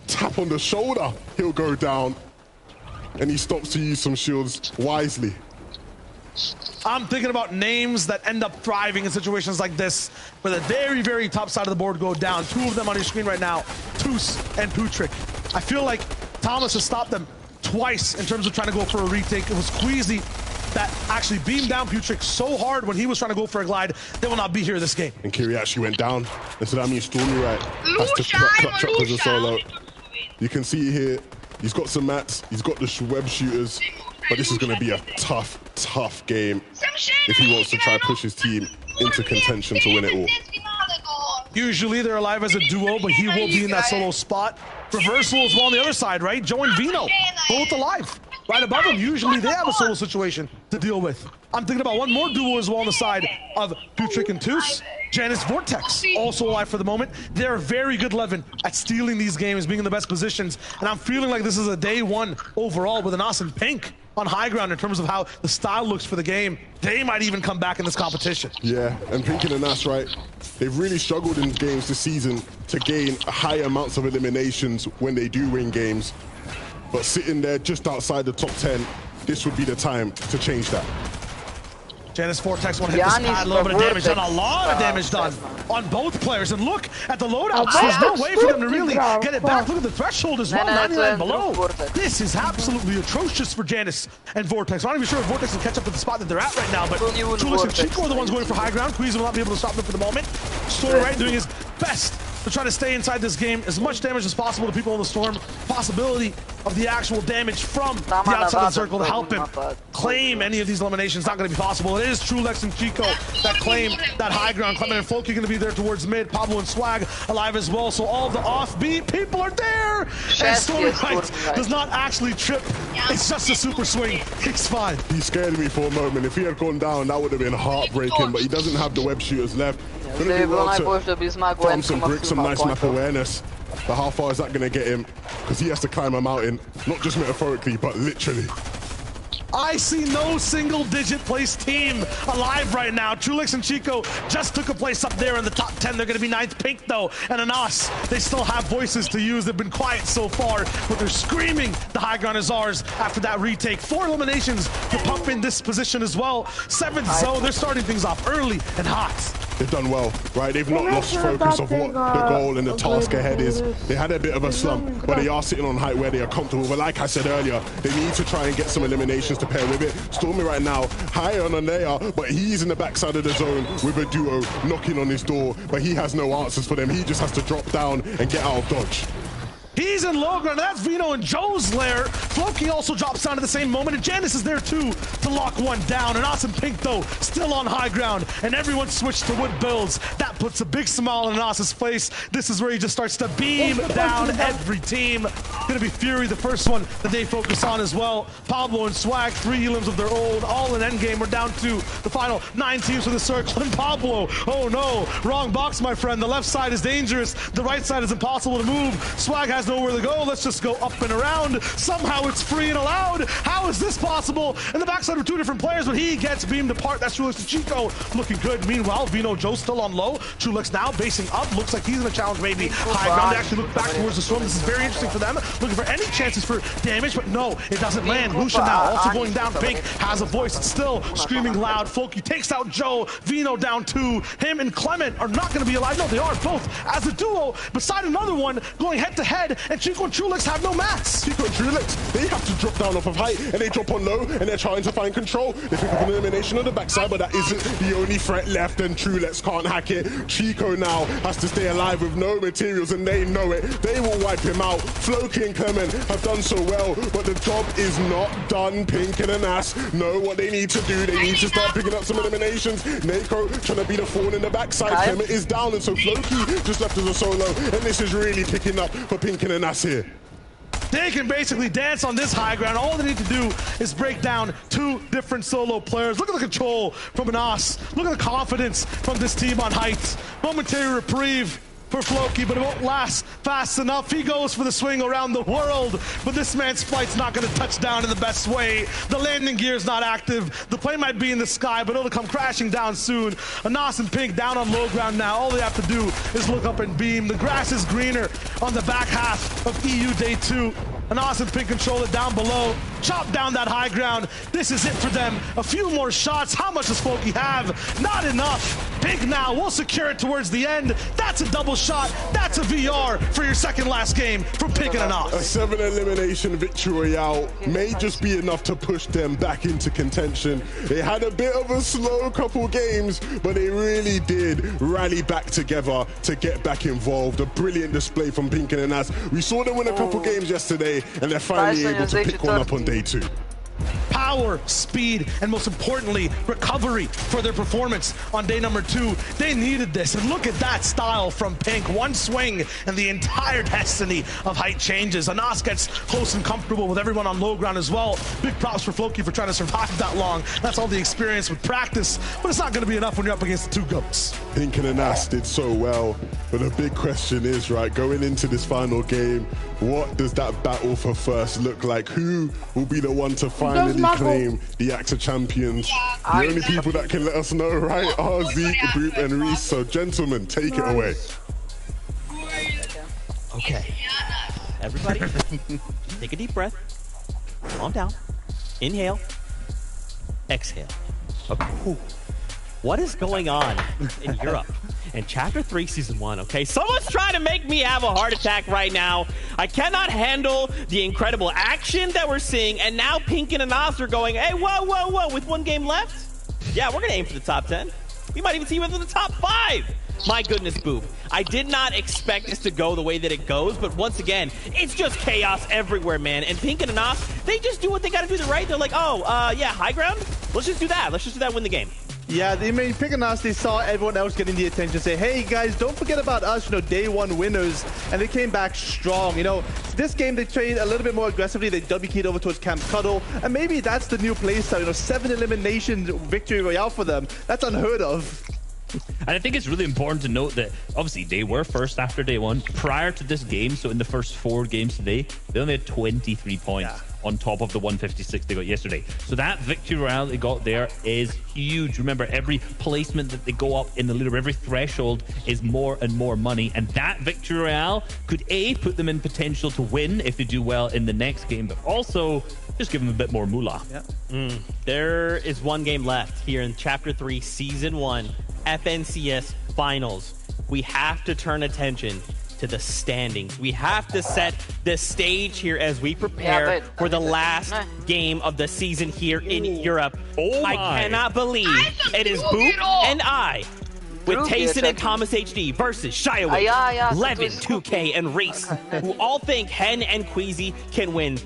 tap on the shoulder, he'll go down. And he stops to use some shields wisely. I'm thinking about names that end up thriving in situations like this, where the very, very top side of the board go down. 2 of them on your screen right now, Toos and Putrick. I feel like Thomas has stopped them twice in terms of trying to go for a retake. It was Queasy that actually beamed down PisekYT so hard when he was trying to go for a glide, they will not be here this game. And Kiri actually went down. And so that means Stormy Right has to clutch up as a solo. You can see here, he's got some mats, he's got the web shooters, but this is going to be a tough, tough game if he wants to try to push his team into contention to win it all. Usually they're alive as a duo, but he will be in that solo spot. Reversal as well on the other side, right? Joe and Vino, both alive. Right above him, usually they have a solo situation to deal with. I'm thinking about one more duo as well on the side of PisekYT and Toos. Janice Vortex, also alive for the moment. They're very good 11 at stealing these games, being in the best positions. And I'm feeling like this is a day one overall with Anas and Pink on high ground in terms of how the style looks for the game. They might even come back in this competition. Yeah, and Pink and Anas, right? They've really struggled in games this season to gain high amounts of eliminations when they do win games. But sitting there just outside the top 10, this would be the time to change that. Janice Vortex want to hit this pad, a little bit of damage done, a lot of damage done on both players. And look at the loadouts. There's no way for them to really get it back. Look at the threshold as well, 99 below. This is absolutely atrocious for Janice and Vortex. I'm not even sure if Vortex will catch up to the spot that they're at right now, but Chulix and Chico are the ones going for high ground. Queez will not be able to stop them for the moment. Storm right doing his best to try to stay inside this game. As much damage as possible to people in the Storm. Possibility of the actual damage from the outside of the circle to help him claim any of these eliminations. Not going to be possible. It is Trulex and Chico that claim that high ground. Clement and Floki going to be there towards mid. Pablo and Swag alive as well. So all of the offbeat people are there. And Stormy Right does not actually trip. It's just a super swing. It's fine. He scared me for a moment. If he had gone down, that would have been heartbreaking. But he doesn't have the web shooters left. Gonna be able to farm some bricks, some nice map awareness. But how far is that going to get him? Because he has to climb a mountain, not just metaphorically, but literally. I see no single-digit place team alive right now. Trulix and Chico just took a place up there in the top 10. They're going to be 9th. Pink, though, and Anas, they still have voices to use. They've been quiet so far, but they're screaming the high ground is ours after that retake. 4 eliminations to pump in this position as well. 7th zone, they're starting things off early and hot. They've done well, right? They've not lost focus of what the goal and the task ahead is. They had a bit of a slump, but they are sitting on height where they are comfortable. But like I said earlier, they need to try and get some eliminations to pair with it. Stormy right now, high on a layer, but he's in the backside of the zone with a duo knocking on his door, but he has no answers for them. He just has to drop down and get out of dodge. He's in low ground. That's Vino and Joe's lair. Floki also drops down at the same moment, and Janice is there too to lock one down. And Awesome Pink, though, still on high ground, and everyone switched to wood builds. That puts a big smile on Anas's face. This is where he just starts to beam down every team. Gonna be Fury, the first one that they focus on as well. Pablo and Swag, 3 elims of their own, all in endgame. We're down to the final 9 teams for the circle. And Pablo, oh no, wrong box, my friend. The left side is dangerous. The right side is impossible to move. Swag has nowhere to go. Let's just go up and around. Somehow it's free and allowed. How is this possible? In the backside of 2 different players, but he gets beamed apart. That's Trulix and Chico looking good. Meanwhile, Vino Joe still on low. Trulix now basing up. Looks like he's in a challenge maybe. High ground. They actually look back towards the storm. This is very interesting for them. Looking for any chances for damage, but no, it doesn't land. Lucia now also going down. Pink has a voice. It's still screaming loud. Floki takes out Joe. Vino down 2. Him and Clement are not going to be alive. No, they are both as a duo beside another one going head to head, and Chico and Trulix have no mats. Chico and Trulix, they have to drop down off of height, and they drop on low, and they're trying to find control. They pick up an elimination on the backside, but that isn't the only threat left, and Trulix can't hack it. Chico now has to stay alive with no materials, and they know it. They will wipe him out. Floki and Clement have done so well, but the job is not done. Pink and Anas know what they need to do. They need to start picking up some eliminations. Neko trying to be the thorn in the backside. Clement is down, and so Floki just left as a solo, and this is really picking up for Pink and Anas here. They can basically dance on this high ground. All they need to do is break down 2 different solo players. Look at the control from Anas. Look at the confidence from this team on height. Momentary reprieve for Floki, but it won't last fast enough. He goes for the swing around the world, but this man's flight's not going to touch down in the best way. The landing gear is not active. The plane might be in the sky, but it'll come crashing down soon. Anas and Pink down on low ground now. All they have to do is look up and beam. The grass is greener on the back half of EU Day 2. Anas and Pink control it down below. Chop down that high ground. This is it for them. A few more shots. How much does Floki have? Not enough. Pink now will secure it towards the end. That's a double shot. That's a VR for your second last game from Pink and Anas. A 7 elimination victory royale may just be enough to push them back into contention. They had a bit of a slow couple games, but they really did rally back together to get back involved. A brilliant display from Pink and Anas. We saw them win a couple games yesterday, and they're finally able to pick one up on day 2. Power, speed, and most importantly, recovery for their performance on day number 2. They needed this, and look at that style from Pink. One swing, and the entire destiny of height changes. Anas gets close and comfortable with everyone on low ground as well. Big props for Floki for trying to survive that long. That's all the experience with practice, but it's not going to be enough when you're up against the 2 GOATs. Pink and Anas did so well, but the big question is, right, going into this final game, what does that battle for first look like? Who will be the one to finally claim the AXA champions? The only people that can let us know, right, are Zeke, Boop, and Reese. So, gentlemen, take it away. Okay. Everybody, take a deep breath. Calm down. Inhale. Exhale. Okay. What is going on in Europe in Chapter 3, Season 1, okay? Someone's trying to make me have a heart attack right now. I cannot handle the incredible action that we're seeing, and now Pink and Anas are going, hey, whoa, whoa, whoa, with 1 game left? Yeah, we're going to aim for the top 10. We might even see within the top 5. My goodness, Boop. I did not expect this to go the way that it goes, but once again, it's just chaos everywhere, man. And Pink and Anas, they just do what they got to do right. They're like, oh, yeah, high ground? Let's just do that. Let's just do that, win the game. Yeah, I mean, Pink and Anas, they saw everyone else getting the attention, say, hey guys, don't forget about us, you know, day 1 winners, and they came back strong. You know, this game they played a little bit more aggressively. They W-keyed over towards Camp Cuddle, and maybe that's the new playstyle. You know, 7 elimination victory royale for them. That's unheard of. And I think it's really important to note that obviously they were first after day 1. Prior to this game, so in the first 4 games today, they only had 23 points. Yeah. On top of the 156 they got yesterday. So that victory royale they got there is huge. Remember, every placement that they go up in the leader, every threshold is more and more money. And that victory royale could A, put them in potential to win if they do well in the next game, but also just give them a bit more moolah. Yeah. There is 1 game left here in Chapter 3, Season 1, FNCS Finals. We have to turn attention to the standings. We have to set the stage here as we prepare for the last game of the season here in Europe. I cannot believe it is Boop and I with Tayson and Thomas HD versus ShyAway, Levin, 2K, and Reese, who all think Hen and Queasy can win.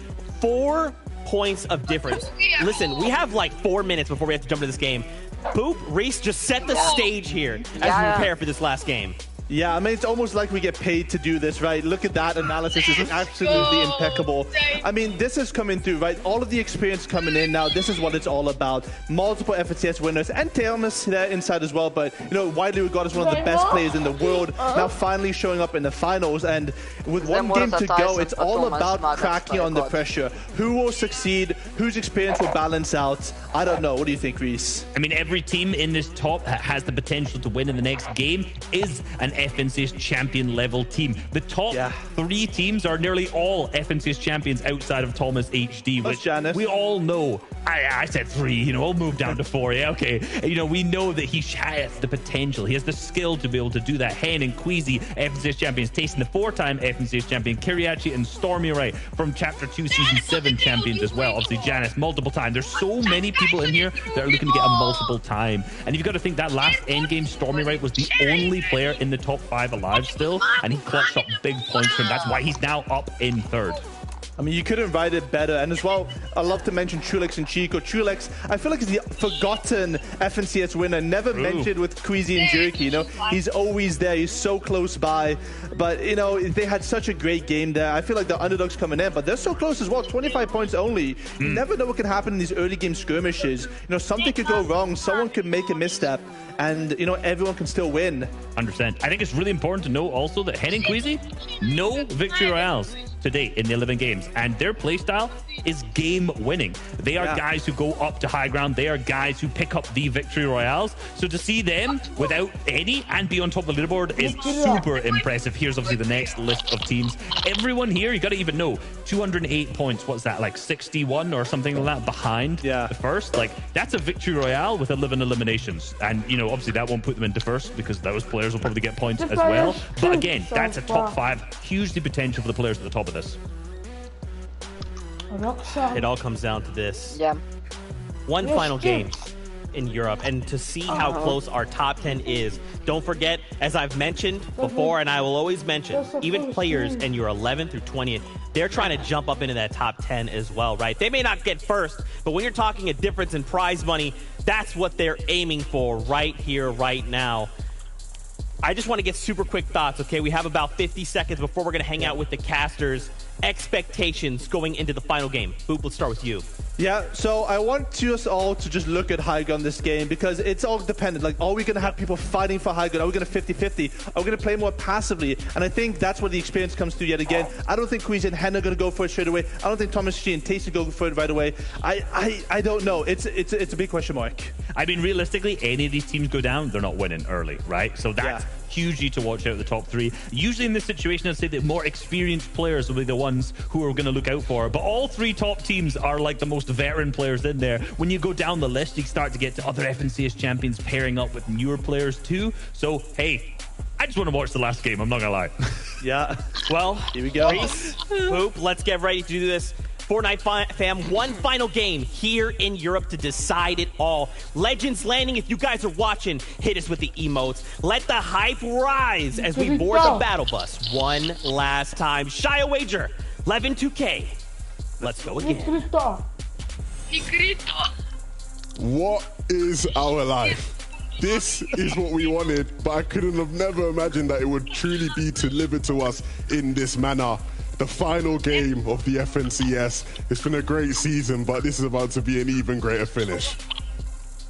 4 points of difference. Listen, we have like 4 minutes before we have to jump into this game. Boop, Reese, just set the stage here as we prepare for this last game. Yeah, I mean, it's almost like we get paid to do this, right? Look at that analysis. It's absolutely impeccable. I mean, this is coming through, right? All of the experience coming in now. This is what it's all about. Multiple FNCS winners and Tailness there inside as well. But, you know, widely regarded as one of the best players in the world. Now finally showing up in the finals. And with 1 game to go, it's all about cracking on the pressure. Who will succeed? Whose experience will balance out? I don't know. What do you think, Reese? I mean, every team in this top has the potential to win in the next game is an FNCS champion level team. The top 3 teams are nearly all FNCS champions outside of Thomas HD, which we all know. I said 3, you know, we'll move down to 4. Yeah, okay. You know, we know that he has the potential. He has the skill to be able to do that. Hen and Queasy, FNCS champions. Tayson, the 4-time FNCS champion. Kiriachi and Stormy Wright from Chapter 2, Season 7 champions as well. Obviously, Janice, multiple time. There's so many people in here that are looking to get a multiple time. And you've got to think that last endgame, Stormy Wright was the only player in the top 5 alive still, and he clutched up big points for him. That's why he's now up in 3rd. I mean, you couldn't write it better. And as well, I love to mention Chulex and Chico. Chulex, I feel like he's the forgotten FNCS winner, never mentioned with Queasy and Jerky. You know, he's always there. He's so close by. But, you know, they had such a great game there. I feel like the underdogs coming in, but they're so close as well. 25 points only. You never know what can happen in these early game skirmishes. You know, something could go wrong. Someone could make a misstep. And, you know, everyone can still win. 100%. I think it's really important to know also that Hen and Queasy, no victory royales to date in the 11 games. games, and their playstyle is game winning. They are guys who go up to high ground. They are guys who pick up the victory royales. So to see them without any and be on top of the leaderboard is super impressive. Here's obviously the next list of teams. Everyone here, you got to even know, 208 points. What's that, like 61 or something like that behind the first? Like, that's a victory royale with 11 eliminations. And, you know, obviously that won't put them into first because those players will probably get points as well. But again, that's a top 5. Hugely potential for the players at the top of this. It all comes down to this. One Yes, final yes. game in Europe, and to see how close our top 10 is. Don't forget, as I've mentioned before, and I will always mention, even players in your 11th through 20th, they're trying to jump up into that top 10 as well, right? They may not get first, but when you're talking a difference in prize money, that's what they're aiming for right here, right now. I just want to get super quick thoughts, okay? We have about 50 seconds before we're going to hang out with the casters. Expectations going into the final game. Boop, let's start with you. Yeah, so I want us all to just look at high gun this game because it's all dependent. Like, are we going to have people fighting for high gun? Are we going to 50-50? Are we going to play more passively? And I think that's where the experience comes through yet again. I don't think Queasy and Hen are going to go for it straight away. I don't think Thomas G and Tasty go for it right away. I don't know. It's a big question mark. I mean, realistically, any of these teams go down, they're not winning early, right? So that's hugely to watch out the top 3. Usually in this situation, I'd say that more experienced players will be the ones who are going to look out for it. But all 3 top teams are like the most veteran players in there. When you go down the list, you start to get to other FNCS champions pairing up with newer players too. So, hey, I just want to watch the last game. I'm not going to lie. Yeah. Well, here we go. Reese, Boop, let's get ready to do this. Fortnite fam, one final game here in Europe to decide it all. Legends Landing, if you guys are watching, hit us with the emotes. Let the hype rise as we board the battle bus one last time. Shia Wager, 11-2K. Let's go again. What is our life? This is what we wanted, but I couldn't have never imagined that it would truly be delivered to us in this manner. The final game of the FNCS. It's been a great season, but this is about to be an even greater finish.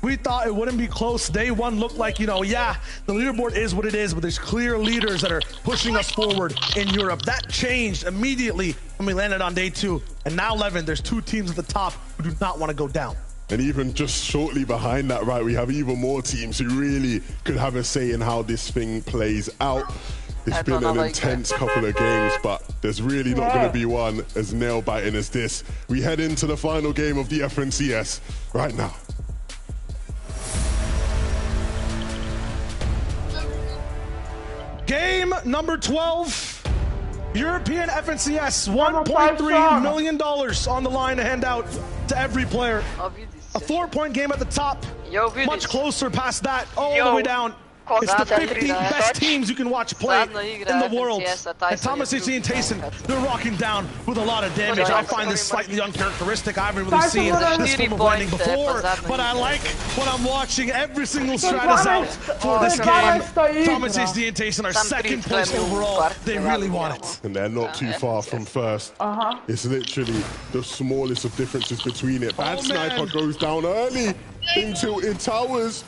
We thought it wouldn't be close. Day 1 looked like, you know, the leaderboard is what it is, but there's clear leaders that are pushing us forward in Europe. That changed immediately when we landed on day 2. And now 11, there's 2 teams at the top who do not want to go down. And even just shortly behind that, right, we have even more teams who really could have a say in how this thing plays out. It's been an intense couple of games, but there's really not going to be one as nail-biting as this. We head into the final game of the FNCS right now. Game number 12. European FNCS, $1.3 million on the line to hand out to every player. A 4-point game at the top, much closer past that, all the way down. It's the 50 best teams you can watch play in the world. And Thomas HG and Tayson, they're rocking down with a lot of damage. I find this slightly uncharacteristic. I haven't really seen this form of landing before, but I like what I'm watching. Every single strat is out for this game. Thomas HG and Tayson are second place overall. They really want it. And they're not too far from first. It's literally the smallest of differences between it. Bad Sniper goes down early in Tilted Towers.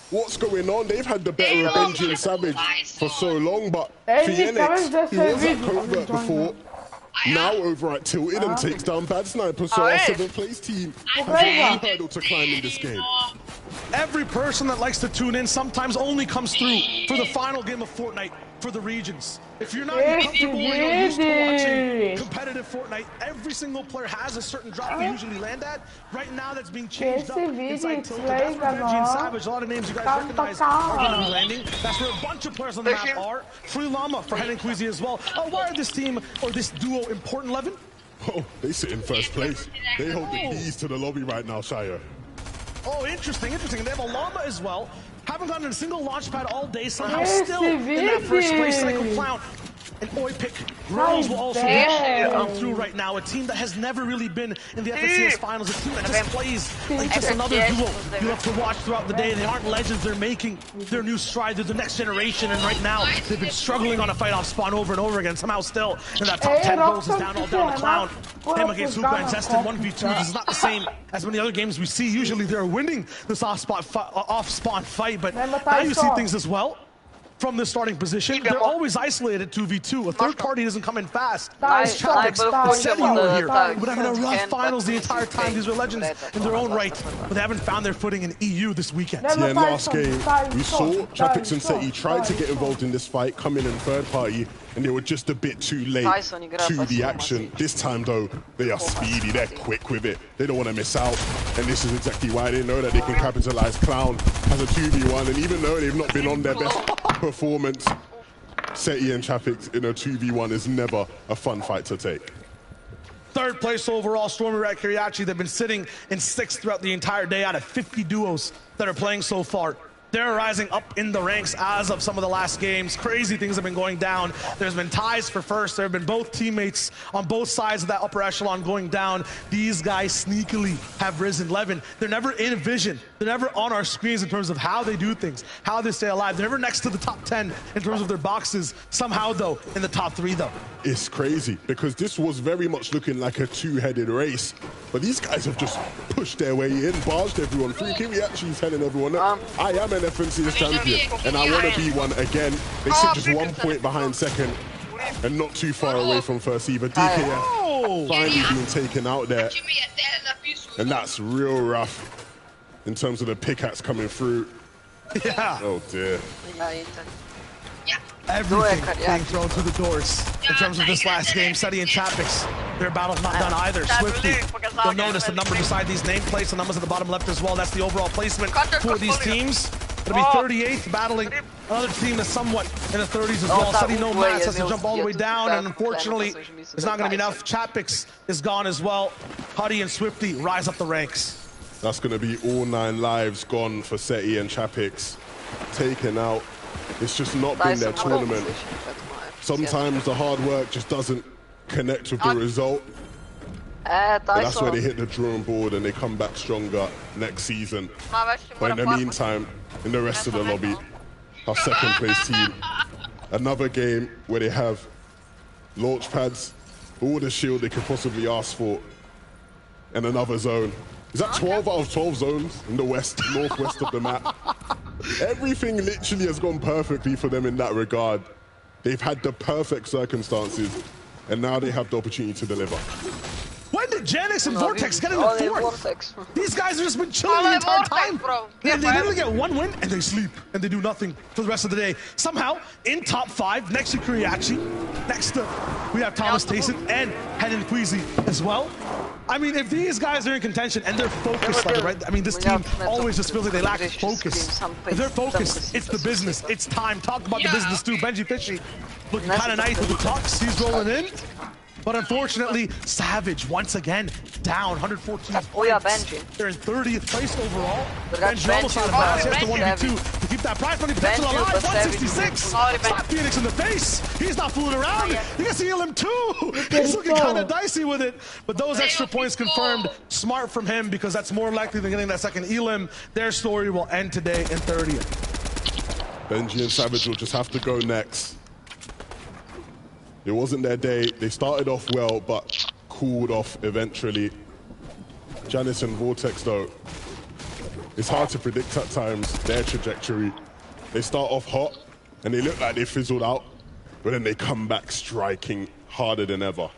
What's going on? They've had the better of Benji and Savage for so long, but Phoenix, who was at Covert before, now over at Tilted and takes down Bad Sniper, so our 7th place team has a new hurdle to climb in this game. Every person that likes to tune in sometimes only comes through for the final game of Fortnite for the regions. If you're not comfortable or you're used to watching competitive Fortnite, every single player has a certain drop we usually land at. Right now that's being changed up inside Tilted. That's where Benji and Savage, a lot of names you guys recognize, are going to be landing. That's where a bunch of players on the map are. Free Llama for Hen and Queasy as well. Why are this team or this duo important, Levin? Oh, they sit in first place. They hold the keys to the lobby right now, Shia. Oh, interesting. And they have a Llama as well. Haven't gotten a single launch pad all day, somehow still in that first place. Psycho Clown and Oipic Girls will also come through right now. A team that has never really been in the FNCS finals. A team that just plays like just another duo you have to watch throughout the day. They aren't legends. They're making their new stride. They're the next generation. And right now, they've been struggling on a fight off spawn over and over again. Somehow still in that top 10 goals is down all down to Clown. Him against Hookah and Zestin 1v2. This is not the same as many other games we see. Usually they're winning this off-spawn fight, but now you see things as well. from the starting position. They're always isolated 2v2. A third party doesn't come in fast. Nice. Said you were here. But having a rough finals the entire time. These are legends in their own right, but they haven't found their footing in EU this weekend. Yeah, last game, we saw Chapix and Seti tried to get involved in this fight, come in third party, and they were just a bit too late to the action. This time, though, they are speedy. They're quick with it. They don't want to miss out, and this is exactly why they know that they can capitalize. Clown has a 2v1, and even though they've not been on their best performance, Seti and Chapix in a 2v1 is never a fun fight to take. Third place overall, Stormy Rat Kiriachi. They've been sitting in 6th throughout the entire day out of 50 duos that are playing so far. They're rising up in the ranks as of some of the last games. Crazy things have been going down. There's been ties for first. There have been both teammates on both sides of that upper echelon going down. These guys sneakily have risen. Levin, they're never in vision. They're never on our screens in terms of how they do things, how they stay alive. They're never next to the top 10 in terms of their boxes. Somehow, though, in the top 3, though. It's crazy because this was very much looking like a two-headed race. But these guys have just pushed their way in, barged everyone through. Kiriachi is telling everyone, look, I am an FNCS champion, and I want to be one again. They sit just 1 point behind second, and not too far away from first either. DKF finally being taken out there, and that's real rough in terms of the pickaxe coming through. Yeah. Oh dear. Everything being thrown through the doors in terms of this last game. Seti and Chapix, their battle's not done either. Swifty, you'll notice the number beside these nameplates, the numbers at the bottom left as well. That's the overall placement for these teams. It'll be 38th, battling another team that's somewhat in the 30s as well. Seti no mats, has to jump all the way down, and unfortunately, it's not going to be enough. Chapix is gone as well. Huddy and Swifty rise up the ranks. That's going to be all 9 lives gone for Seti and Chapix. Taken out. It's just not been their tournament. Sometimes the hard work just doesn't connect with the result. But that's where they hit the drawing board and they come back stronger next season. But in the meantime, in the rest of the lobby, our second place team, another game where they have launch pads, all the shield they could possibly ask for, and another zone. Is that 12 out of 12 zones in the west, northwest of the map? Everything literally has gone perfectly for them in that regard. They've had the perfect circumstances, and now they have the opportunity to deliver. When did Janix and Vortex get in the fourth? These guys have just been chilling the entire time. They literally get 1 win, and they sleep, and they do nothing for the rest of the day. Somehow, in top 5, next to Kiriachi, next to, we have Thomas Tayson and Henan Queasy as well. I mean, if these guys are in contention and they're focused, like, right? I mean, this team always just feels like they lack focus. If they're focused, it's the business. It's time. Talk about the business too. Benji Fishy looking kind of nice with the tux. He's rolling in. But unfortunately, Savage once again down 114 points. They're in 30th place overall. Benji almost out of bounds. He has to 1v2 to keep that prize money potential alive. 166. Slap Phoenix in the face. He's not fooling around. You can see him too. He's looking kind of dicey with it. But those extra points confirmed. Smart from him because that's more likely than getting that second elim. Their story will end today in 30th. Benji and Savage will just have to go next. It wasn't their day. They started off well, but cooled off eventually. Janice and Vortex, though, it's hard to predict at times their trajectory. They start off hot, and they look like they fizzled out, but then they come back striking harder than ever.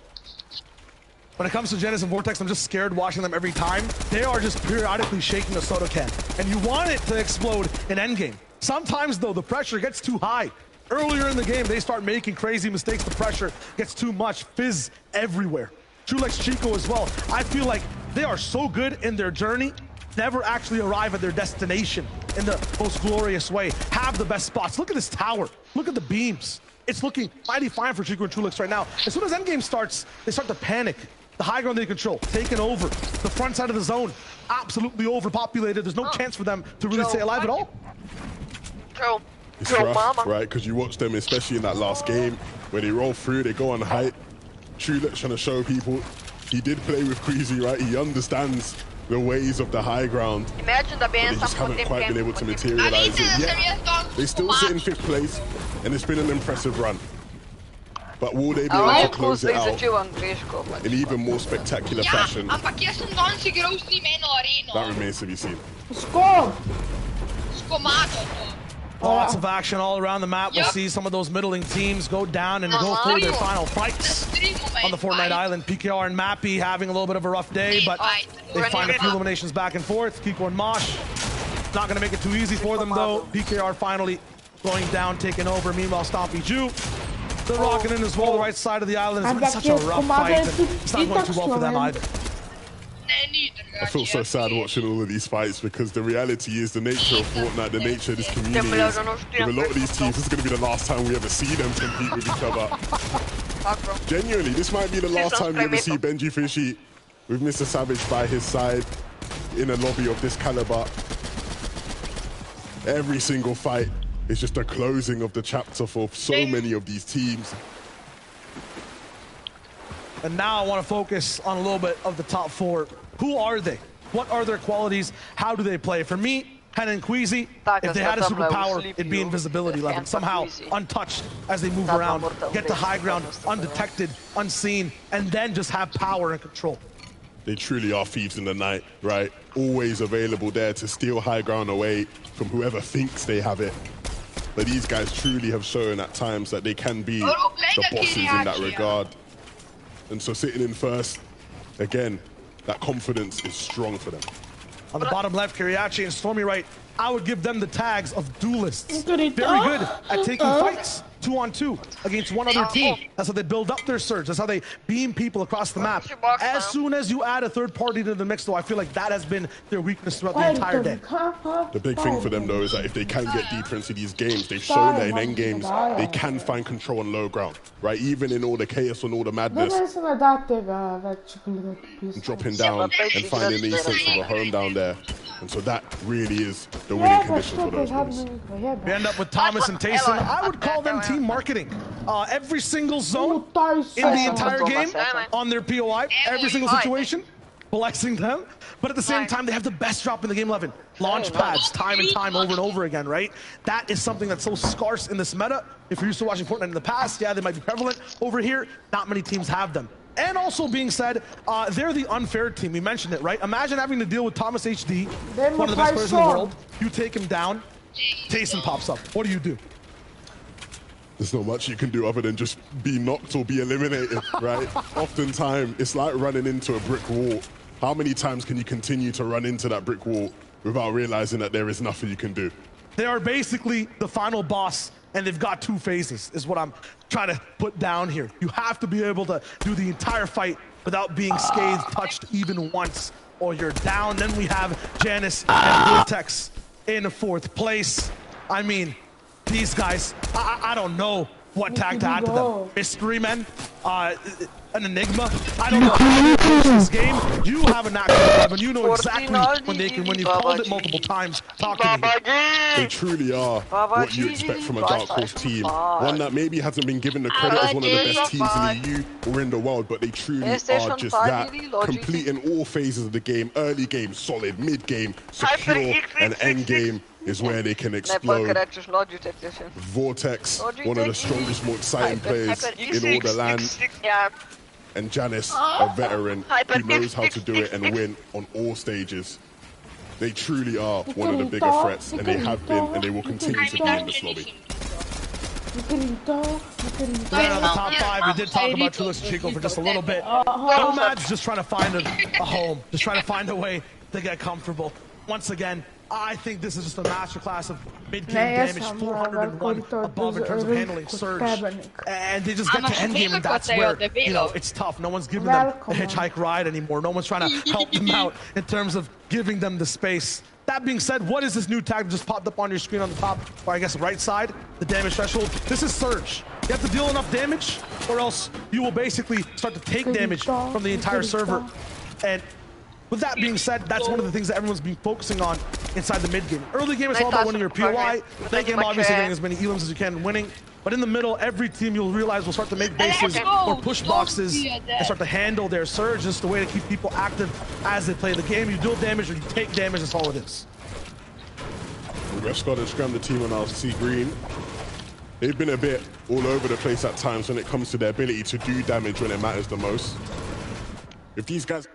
When it comes to Janice and Vortex, I'm just scared watching them every time. They are just periodically shaking a soda can, and you want it to explode in endgame. Sometimes, though, the pressure gets too high. Earlier in the game, they start making crazy mistakes. The pressure gets too much. Fizz everywhere. Trulex Chico as well. I feel like they are so good in their journey, never actually arrive at their destination in the most glorious way. Have the best spots. Look at this tower. Look at the beams. It's looking mighty fine for Chico and Trulex right now. As soon as endgame starts, they start to panic. The high ground they control, taken over. The front side of the zone, absolutely overpopulated. There's no chance for them to really stay alive at all. It's rough, right? Because you watch them, especially in that last game, where they roll through, they go on height. Trulex trying to show people he did play with Queasy, right? He understands the ways of the high ground. Imagine the they just haven't quite been able to materialize it yet. They still sit in 5th place, and it's been an impressive run. But will they be able to close it out in even more spectacular fashion? That remains to be seen. Lots of action all around the map. We'll see some of those middling teams go down and go through their final fights on the Fortnite Island. PKR and Mappy having a little bit of a rough day, but they find a few eliminations back and forth. Kiko and Mosh, not going to make it too easy for them though. PKR finally going down, taking over. Meanwhile, Stompy Jew, they're rocking in as well. The right side of the island. It's been such a rough fight. It's not going too well for them either. I feel so sad watching all of these fights because the reality is the nature of Fortnite, the nature of this community is with a lot of these teams, this is going to be the last time we ever see them compete with each other. Genuinely, this might be the last time you ever see Benji Fishy with Mr. Savage by his side in a lobby of this caliber. Every single fight is just a closing of the chapter for so many of these teams. And now I want to focus on a little bit of the top 4. Who are they? What are their qualities? How do they play? For me, Hen and Queasy, if they had a superpower, it'd be invisibility level. Somehow untouched as they move around, get to high ground, undetected, unseen, and then just have power and control. They truly are thieves in the night, right? Always available there to steal high ground away from whoever thinks they have it. But these guys truly have shown at times that they can be the bosses in that regard. And so sitting in first, again, that confidence is strong for them. On the bottom left, Kiriachi and Stormy right, I would give them the tags of duelists. Very good at taking fights 2-on-2 against one other team. That's how they build up their surge. That's how they beam people across the map. As soon as you add a third party to the mix, though, I feel like that has been their weakness throughout the entire day. The big thing for them, though, is that if they can get deeper into these games, they've shown that in end games, they can find control on low ground, right? Even in all the chaos and all the madness. Dropping down and finding the sense of a home down there. And so that really is the winning condition for those ones. We end up with Thomas and Tayson. I would call them team marketing. Every single zone in the entire game on their POI, every single situation, blessing them. But at the same time, they have the best drop in the game 11. Launch pads, time and time, over and over again, right? That is something that's so scarce in this meta. If you're used to watching Fortnite in the past, yeah, they might be prevalent. Over here, not many teams have them. And also being said, they're the unfair team. We mentioned it, right? Imagine having to deal with Thomas HD, one of the best players in the world. You take him down, Tayson pops up. What do you do? There's not much you can do other than just be knocked or be eliminated, right? Oftentimes, it's like running into a brick wall. How many times can you continue to run into that brick wall without realizing that there is nothing you can do? They are basically the final boss, and they've got 2 phases, is what I'm trying to put down here. You have to be able to do the entire fight without being scathed, touched even once, or you're down. Then we have Janice and Vortex in 4th place. I mean, these guys, I don't know what tag to add to them. Mystery Men, an enigma. I don't know how they approach this game. You have a knack for 11. You know exactly when you've called it multiple times. Talk to me. They truly are what you expect from a Dark Horse team. One that maybe hasn't been given the credit as one of the best teams in the EU or in the world, but they truly are just that, completing all phases of the game. Early game, solid. Mid game, secure. And end game is where they can explode. Vortex, one of the strongest, more exciting players in all the land. And Janice, a veteran who knows how to do it and win on all stages. They truly are one of the bigger threats, and they have been, and they will continue to be in this lobby. Then on the top 5, we did talk about Trulis and Chico for just a little bit. Nomad's just trying to find a home, just trying to find a way to get comfortable. Once again, I think this is just a masterclass of mid-game damage, 401 above in terms of handling surge. And they just get to endgame, and that's where, you know, it's tough. No one's giving them a hitchhike ride anymore. No one's trying to help them out in terms of giving them the space. That being said, what is this new tag that just popped up on your screen on the top, or I guess right side, the damage threshold? This is surge. You have to deal enough damage, or else you will basically start to take damage from the entire server. And with that being said, that's one of the things that everyone's been focusing on inside the mid game. Early game is all about winning your POI. Late game, obviously, getting as many elims as you can and winning. But in the middle, every team you'll realize will start to make bases or push boxes and start to handle their surge. Just a way to keep people active as they play the game. You deal damage or you take damage, that's all it is. We've got to scram the team on our Sea Green. They've been a bit all over the place at times when it comes to their ability to do damage when it matters the most. If these guys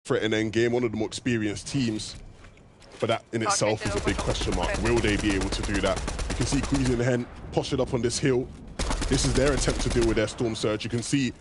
threat in end game, one of the more experienced teams, But that in itself is a big question mark. Will they be able to do that? You can see Queasy and Hen posted up on this hill. This is their attempt to deal with their storm surge. You can see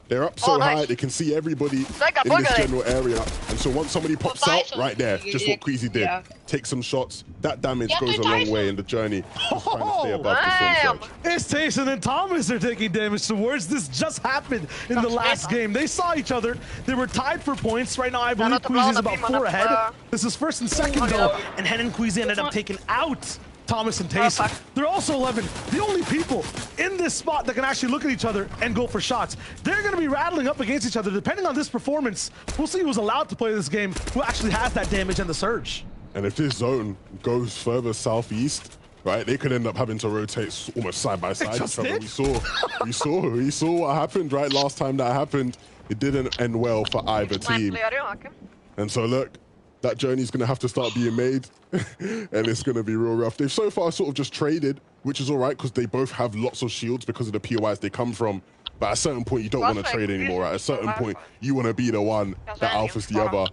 they're up so high, they can see everybody in this general area. And so once somebody pops out, right there, just what Queasy did. Take some shots. That damage goes a long way in the journey. Just trying to stay above the storm surge. It's Tayson and Thomas are taking damage towards. This just happened in the last game. They saw each other. They were tied for points. Right now, I believe Queasy's about 4 ahead. This is first and second, though. And Hen and Queasy ended up taking out Thomas and Tayson. They're also 11. The only people in this spot that can actually look at each other and go for shots. They're going to be rattling up against each other. Depending on this performance, we'll see who's allowed to play this game, who actually has that damage and the surge. And if this zone goes further southeast, right, they could end up having to rotate almost side by side. We saw what happened, right? Last time that happened, it didn't end well for either team. And so look, that journey's going to have to start being made, and it's going to be real rough. They've so far sort of just traded, which is all right because they both have lots of shields because of the POIs they come from. But at a certain point, you don't want to trade anymore. At a certain point, you want to be the one that alphas the other.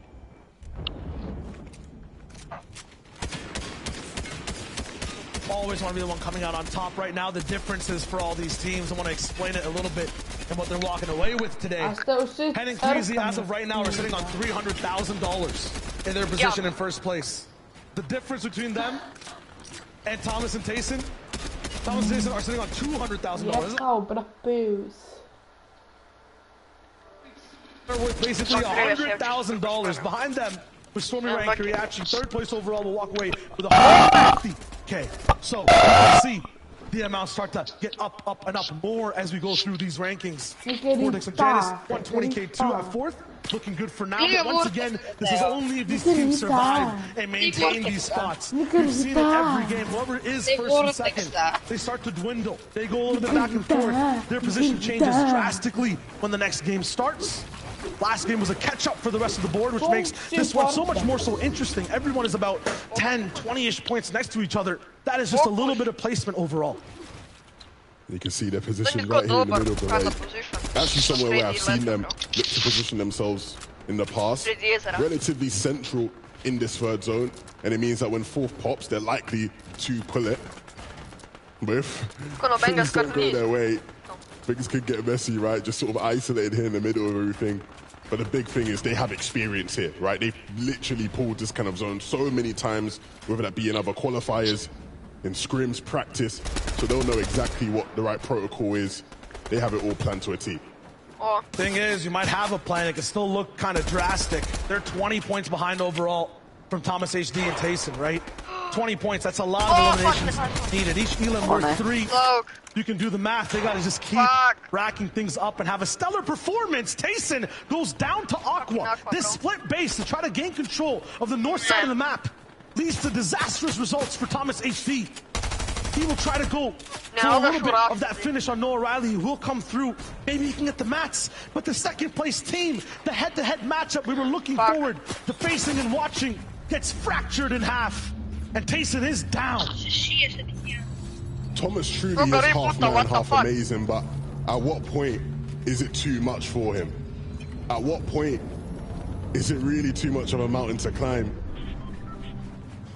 Always want to be the one coming out on top right now. The differences for all these teams, I want to explain it a little bit and what they're walking away with today. Hen and Queasy, as of right now, are sitting on $300,000 in their position in first place. The difference between them and Thomas and Tayson, Thomas and Tayson are sitting on $200,000. Oh, but a booze. They're worth basically $100,000 behind them. With Stormy Ray and Kiriachi, third place overall, will walk away with $150K. So let's see the amount start to get up and up more as we go through these rankings. Vortex and Janice, 120K2 at fourth. Looking good for now, but once again, this is only if these teams survive and maintain these spots. We've seen it every game. Whoever is first and second, they start to dwindle. They go a little bit back and forth. Their position changes drastically when the next game starts. Last game was a catch-up for the rest of the board, which makes this one so much more so interesting. Everyone is about 10, 20-ish points next to each other. That is just a little bit of placement overall. You can see their position right here in the middle of the race. Actually somewhere where I've seen them look to position themselves in the past. Relatively central in this third zone. And it means that when fourth pops, they're likely to pull it. But if things don't go their way, things could get messy, right? Just sort of isolated here in the middle of everything. But the big thing is they have experience here, right? They've literally pulled this kind of zone so many times, whether that be in other qualifiers, in scrims, practice, so they'll know exactly what the right protocol is. They have it all planned to a T. Thing is, you might have a plan. It can still look kind of drastic. They're 20 points behind overall from Thomas HD and Tayson, right? 20 points, that's a lot of eliminations needed. Each elim worth 3. You can do the math. They got to just keep racking things up and have a stellar performance. Tayson goes down to Aqua. This split base to try to gain control of the north side of the map leads to disastrous results for Thomas HD. He will try to go for a little bit of that finish on Noah Riley. He will come through. Maybe he can get the mats. But the second place team, the head-to-head matchup we were looking forward to facing and watching, gets fractured in half. And Tayson is down. Thomas truly is half man, half amazing, but at what point is it too much for him? At what point is it really too much of a mountain to climb?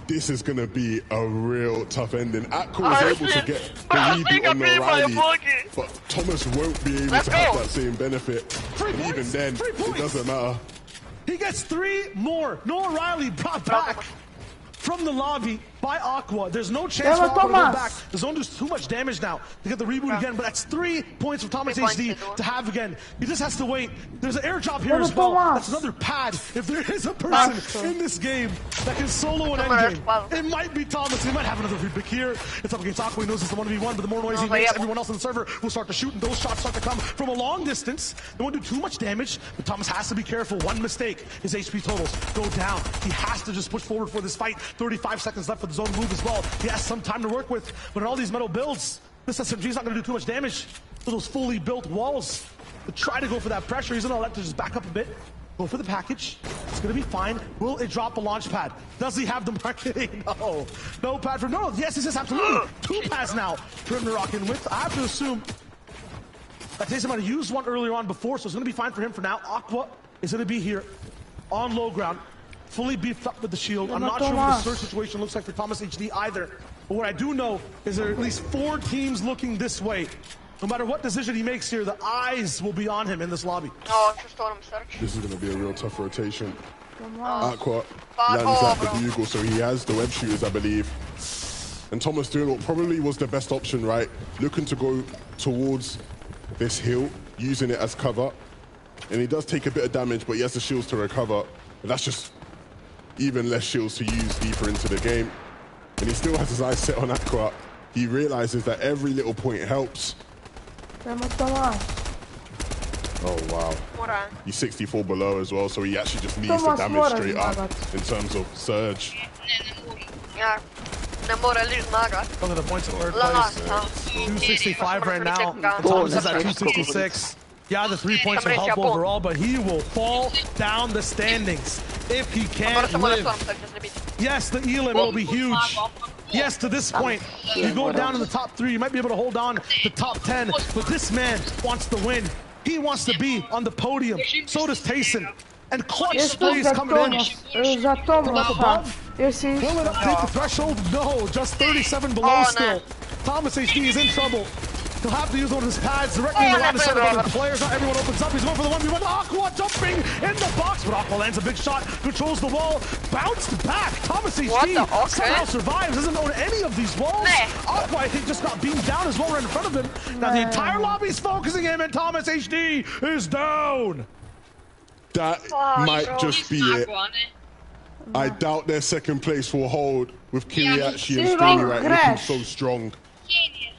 This is going to be a real tough ending. Akko was able to get the reboot on O'Reilly, but Thomas won't be able to have that same benefit. And even then, it doesn't matter. He gets 3 more. Noah Riley brought back from the lobby by Aqua. There's no chance for Aqua to go back. The zone does too much damage now to get the reboot again, but that's 3 points for Thomas HD to have again. He just has to wait. There's an airdrop here as well. That's another pad. If there is a person in this game that can solo an endgame, it might be Thomas. He might have another reboot here. It's up against Aqua. He knows it's the 1v1, but the more noise he makes, everyone else on the server will start to shoot, and those shots start to come from a long distance. They won't do too much damage, but Thomas has to be careful. One mistake, his HP totals go down. He has to just push forward for this fight. 35 seconds left for the zone move as well. He has some time to work with, but in all these metal builds, this SMG is not going to do too much damage for those fully built walls. To try to go for that pressure, he's going to let to just back up a bit, go for the package. It's going to be fine. Will it drop a launch pad? Does he have the marketing? No. No pad for no. Yes, yes, absolutely. 2 pads now for him to rock in with. I have to assume that Tayson might have used one earlier on before, so it's going to be fine for him for now. Aqua is going to be here on low ground. fully beefed up with the shield. I'm not sure what the search situation looks like for Thomas HD either. But what I do know is there are at least 4 teams looking this way. No matter what decision he makes here, the eyes will be on him in this lobby. This is going to be a real tough rotation. Aqua lands at the bugle, so he has the web shooters, I believe. And Thomas doing what probably was the best option, right? Looking to go towards this hill, using it as cover. And he does take a bit of damage, but he has the shields to recover. But that's just even less shields to use deeper into the game. And he still has his eyes set on Aqua. He realizes that every little point helps. Oh, wow. He's 64 below as well, so he actually just needs the damage straight up in terms of surge. Look at the points in third place. 265 right now. Thomas is at 266. Yeah, the 3 points will help overall, but he will fall down the standings if he can't live. Yes, the elim will be huge. Yes, to this point, you go down in the top 3, you might be able to hold on to top 10, but this man wants to win. He wants to be on the podium. So does Tayson. And clutch plays coming in. From up above. Will it up, take the threshold? No, just 37 below still. Thomas HD is in trouble. He'll have to use one of his pads directly in the line of sight of other players. Not everyone opens up. He's going for the 1v1. Aqua jumping in the box, but Aqua lands a big shot, controls the wall, bounced back. Thomas HD somehow survives, doesn't own any of these walls. Aqua, I think, just got beamed down as well right in front of him. Now the entire lobby's focusing him, and Thomas HD is down. That might just be it. I doubt their second place will hold with Kiriachi and Stringy right looking so strong.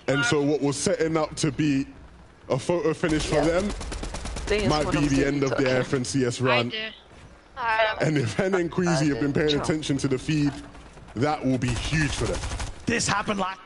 And so what was setting up to be a photo finish for them might be the end of their FNCS run. And if Hen and Queasy have been paying attention to the feed, that will be huge for them. This happened last